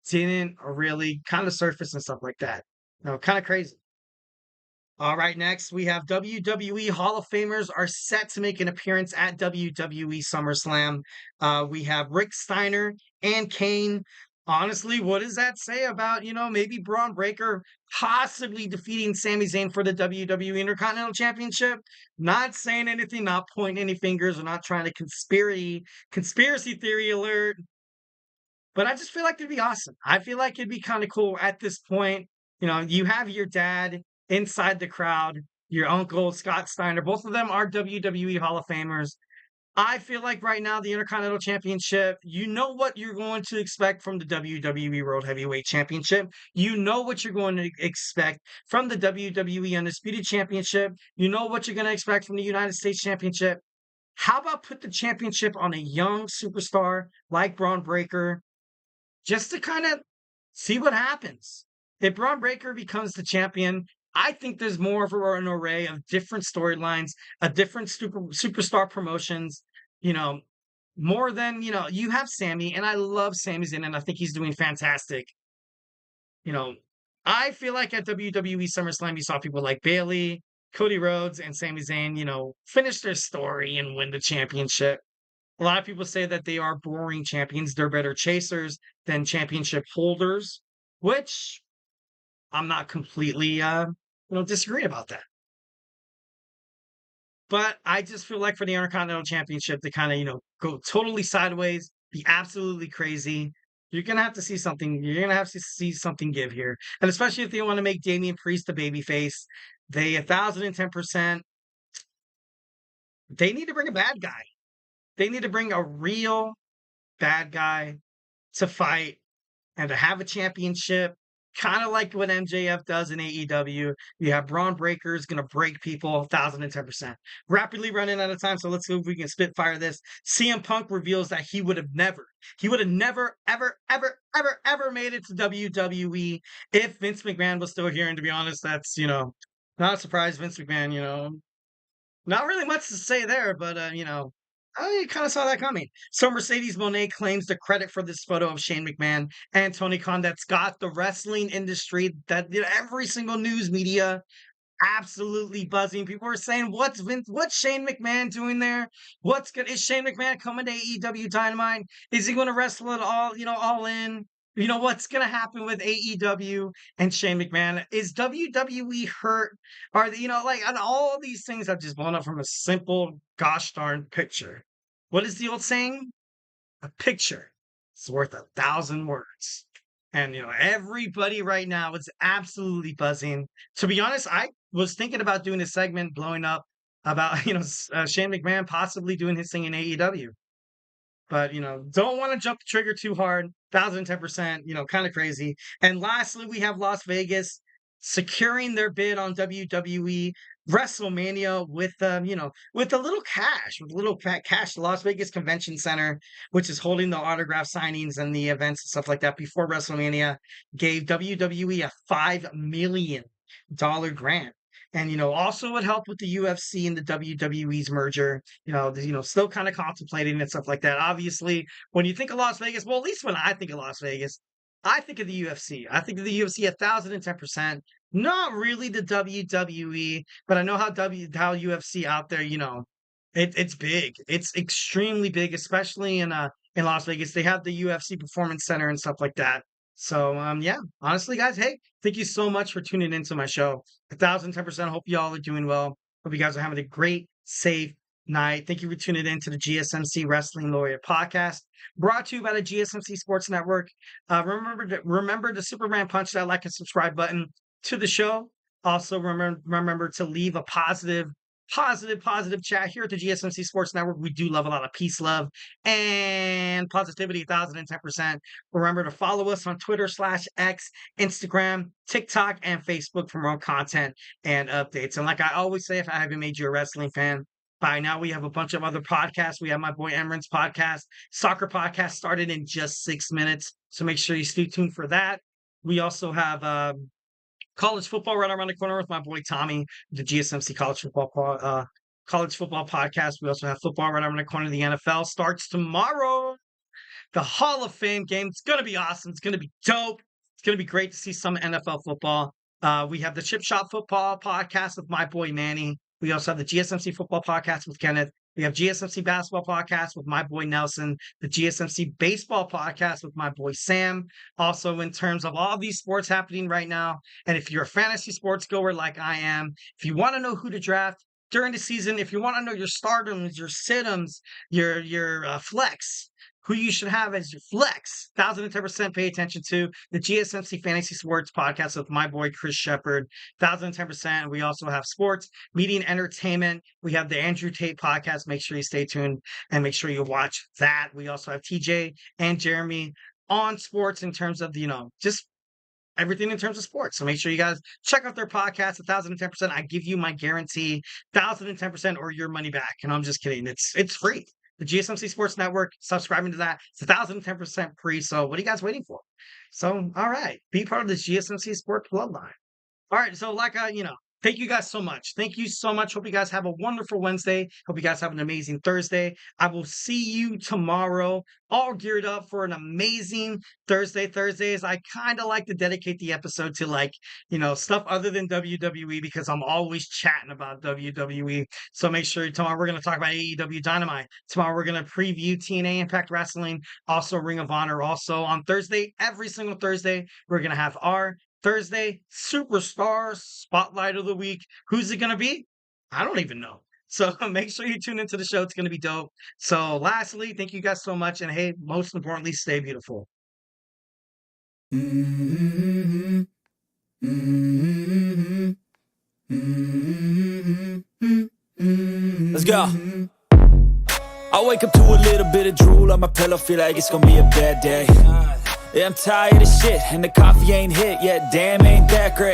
didn't really kind of surface and stuff like that. Kind of crazy. All right, next we have WWE Hall of Famers are set to make an appearance at WWE SummerSlam. We have Rick Steiner and Kane. Honestly, what does that say about, maybe Braun Breaker possibly defeating Sami Zayn for the WWE Intercontinental Championship? Not saying anything, not pointing any fingers, or not trying to conspiracy theory alert. But I just feel like it'd be awesome. I feel like it'd be kind of cool at this point. You have your dad inside the crowd, your uncle, Scott Steiner. Both of them are WWE Hall of Famers. I feel like right now, the Intercontinental Championship, you know what you're going to expect from the WWE World Heavyweight Championship. You know what you're going to expect from the WWE Undisputed Championship. You know what you're going to expect from the United States Championship. How about put the championship on a young superstar like Braun Breaker, just to kind of see what happens? If Braun Breaker becomes the champion, I think there's more of an array of different storylines, a different superstar promotions, more than, you have Sami, and I love Sami Zayn, and I think he's doing fantastic. I feel like at WWE SummerSlam, you saw people like Bayley, Cody Rhodes, and Sami Zayn, finish their story and win the championship. A lot of people say that they are boring champions. They're better chasers than championship holders, which I'm not completely, disagreeing about that. But I just feel like for the Intercontinental Championship to kind of, go totally sideways, be absolutely crazy, you're going to have to see something. You're going to have to see something give here. And especially if they want to make Damian Priest the babyface, they 1,010%. They need to bring a bad guy. They need to bring a real bad guy to fight and to have a championship. Kind of like what MJF does in AEW. You have Braun Breaker's going to break people 1,010%. Rapidly running out of time, so let's see if we can spitfire this. CM Punk reveals that he would have never, ever, ever, ever, ever made it to WWE if Vince McMahon was still here. And to be honest, that's, not a surprise. Vince McMahon, not really much to say there, but, I kind of saw that coming. So Mercedes Moné claims the credit for this photo of Shane McMahon and Tony Khan that's got the wrestling industry, that every single news media absolutely buzzing. People are saying, what's Shane McMahon doing there? Is Shane McMahon coming to AEW Dynamite? Is he going to wrestle it all in? What's going to happen with AEW and Shane McMahon? Is WWE hurt? Are they, and all these things have just blown up from a simple gosh darn picture. What is the old saying? A picture is worth 1,000 words. And, everybody right now is absolutely buzzing. To be honest, I was thinking about doing a segment blowing up about, Shane McMahon possibly doing his thing in AEW. But, don't want to jump the trigger too hard. 1,010%, kind of crazy. And lastly, we have Las Vegas securing their bid on WWE WrestleMania with a little cash. Las Vegas Convention Center, which is holding the autograph signings and the events and stuff like that before WrestleMania, gave WWE a $5 million grant. And, also would help with the UFC and the WWE's merger, still kind of contemplating and stuff like that. Obviously, when you think of Las Vegas, well, at least when I think of Las Vegas, I think of the UFC. I think of the UFC 1,010%. Not really the WWE, but I know how UFC out there, it's big. It's extremely big, especially in Las Vegas. They have the UFC Performance Center and stuff like that. So yeah, honestly, guys, hey, thank you so much for tuning into my show. 1,010%. Hope you all are doing well. Hope you guys are having a great, safe night. Thank you for tuning in to the GSMC Wrestling Laureate podcast, brought to you by the GSMC Sports Network. Remember to Superman punch that like and subscribe button to the show. Also, remember to leave a positive chat here at the GSMC Sports Network. We do love a lot of peace, love, and positivity. 1,010%. Remember to follow us on Twitter /X, Instagram, TikTok, and Facebook for more content and updates. And like I always say, if I haven't made you a wrestling fan by now, we have a bunch of other podcasts. We have my boy Emran's podcast, soccer podcast, started in just 6 minutes. So make sure you stay tuned for that. We also have college football right around the corner with my boy Tommy, the GSMC college football podcast. We also have football right around the corner. The NFL starts tomorrow. The Hall of Fame game. It's going to be awesome. It's going to be dope. It's going to be great to see some NFL football. We have the Chip Shop football podcast with my boy Manny. We also have the GSMC football podcast with Kenneth. We have GSMC basketball podcast with my boy Nelson, the GSMC baseball podcast with my boy Sam. Also, in terms of all these sports happening right now, and if you're a fantasy sports goer like I am, if you want to know who to draft during the season, if you want to know your stardoms, your situms, your flex, who you should have as your flex, 1,010% pay attention to the GSMC Fantasy Sports Podcast with my boy Chris Shepard, 1,010%. We also have sports, media, and entertainment. We have the Andrew Tate Podcast. Make sure you stay tuned and make sure you watch that. We also have TJ and Jeremy on sports in terms of, just everything in terms of sports. So make sure you guys check out their podcast, 1,010%. I give you my guarantee, 1,010% or your money back. And I'm just kidding. It's free. The GSMC Sports Network, subscribing to that. It's 1,010% free. So what are you guys waiting for? So, all right. Be part of this GSMC Sports Bloodline. All right. So thank you guys so much. Thank you so much. Hope you guys have a wonderful Wednesday. Hope you guys have an amazing Thursday. I will see you tomorrow, all geared up for an amazing Thursday. Thursdays, I kind of like to dedicate the episode to stuff other than WWE because I'm always chatting about WWE. So make sure tomorrow we're going to talk about AEW Dynamite. Tomorrow we're going to preview TNA Impact Wrestling, also Ring of Honor. Also on Thursday, every single Thursday, we're going to have our Thursday Superstar Spotlight of the Week. Who's it going to be? I don't even know. So make sure you tune into the show. It's going to be dope. So lastly, thank you guys so much. And hey, most importantly, stay beautiful. Let's go. I wake up to a little bit of drool on my pillow, feel like it's gonna be a bad day. Yeah, I'm tired of shit, and the coffee ain't hit yet, damn, ain't that great.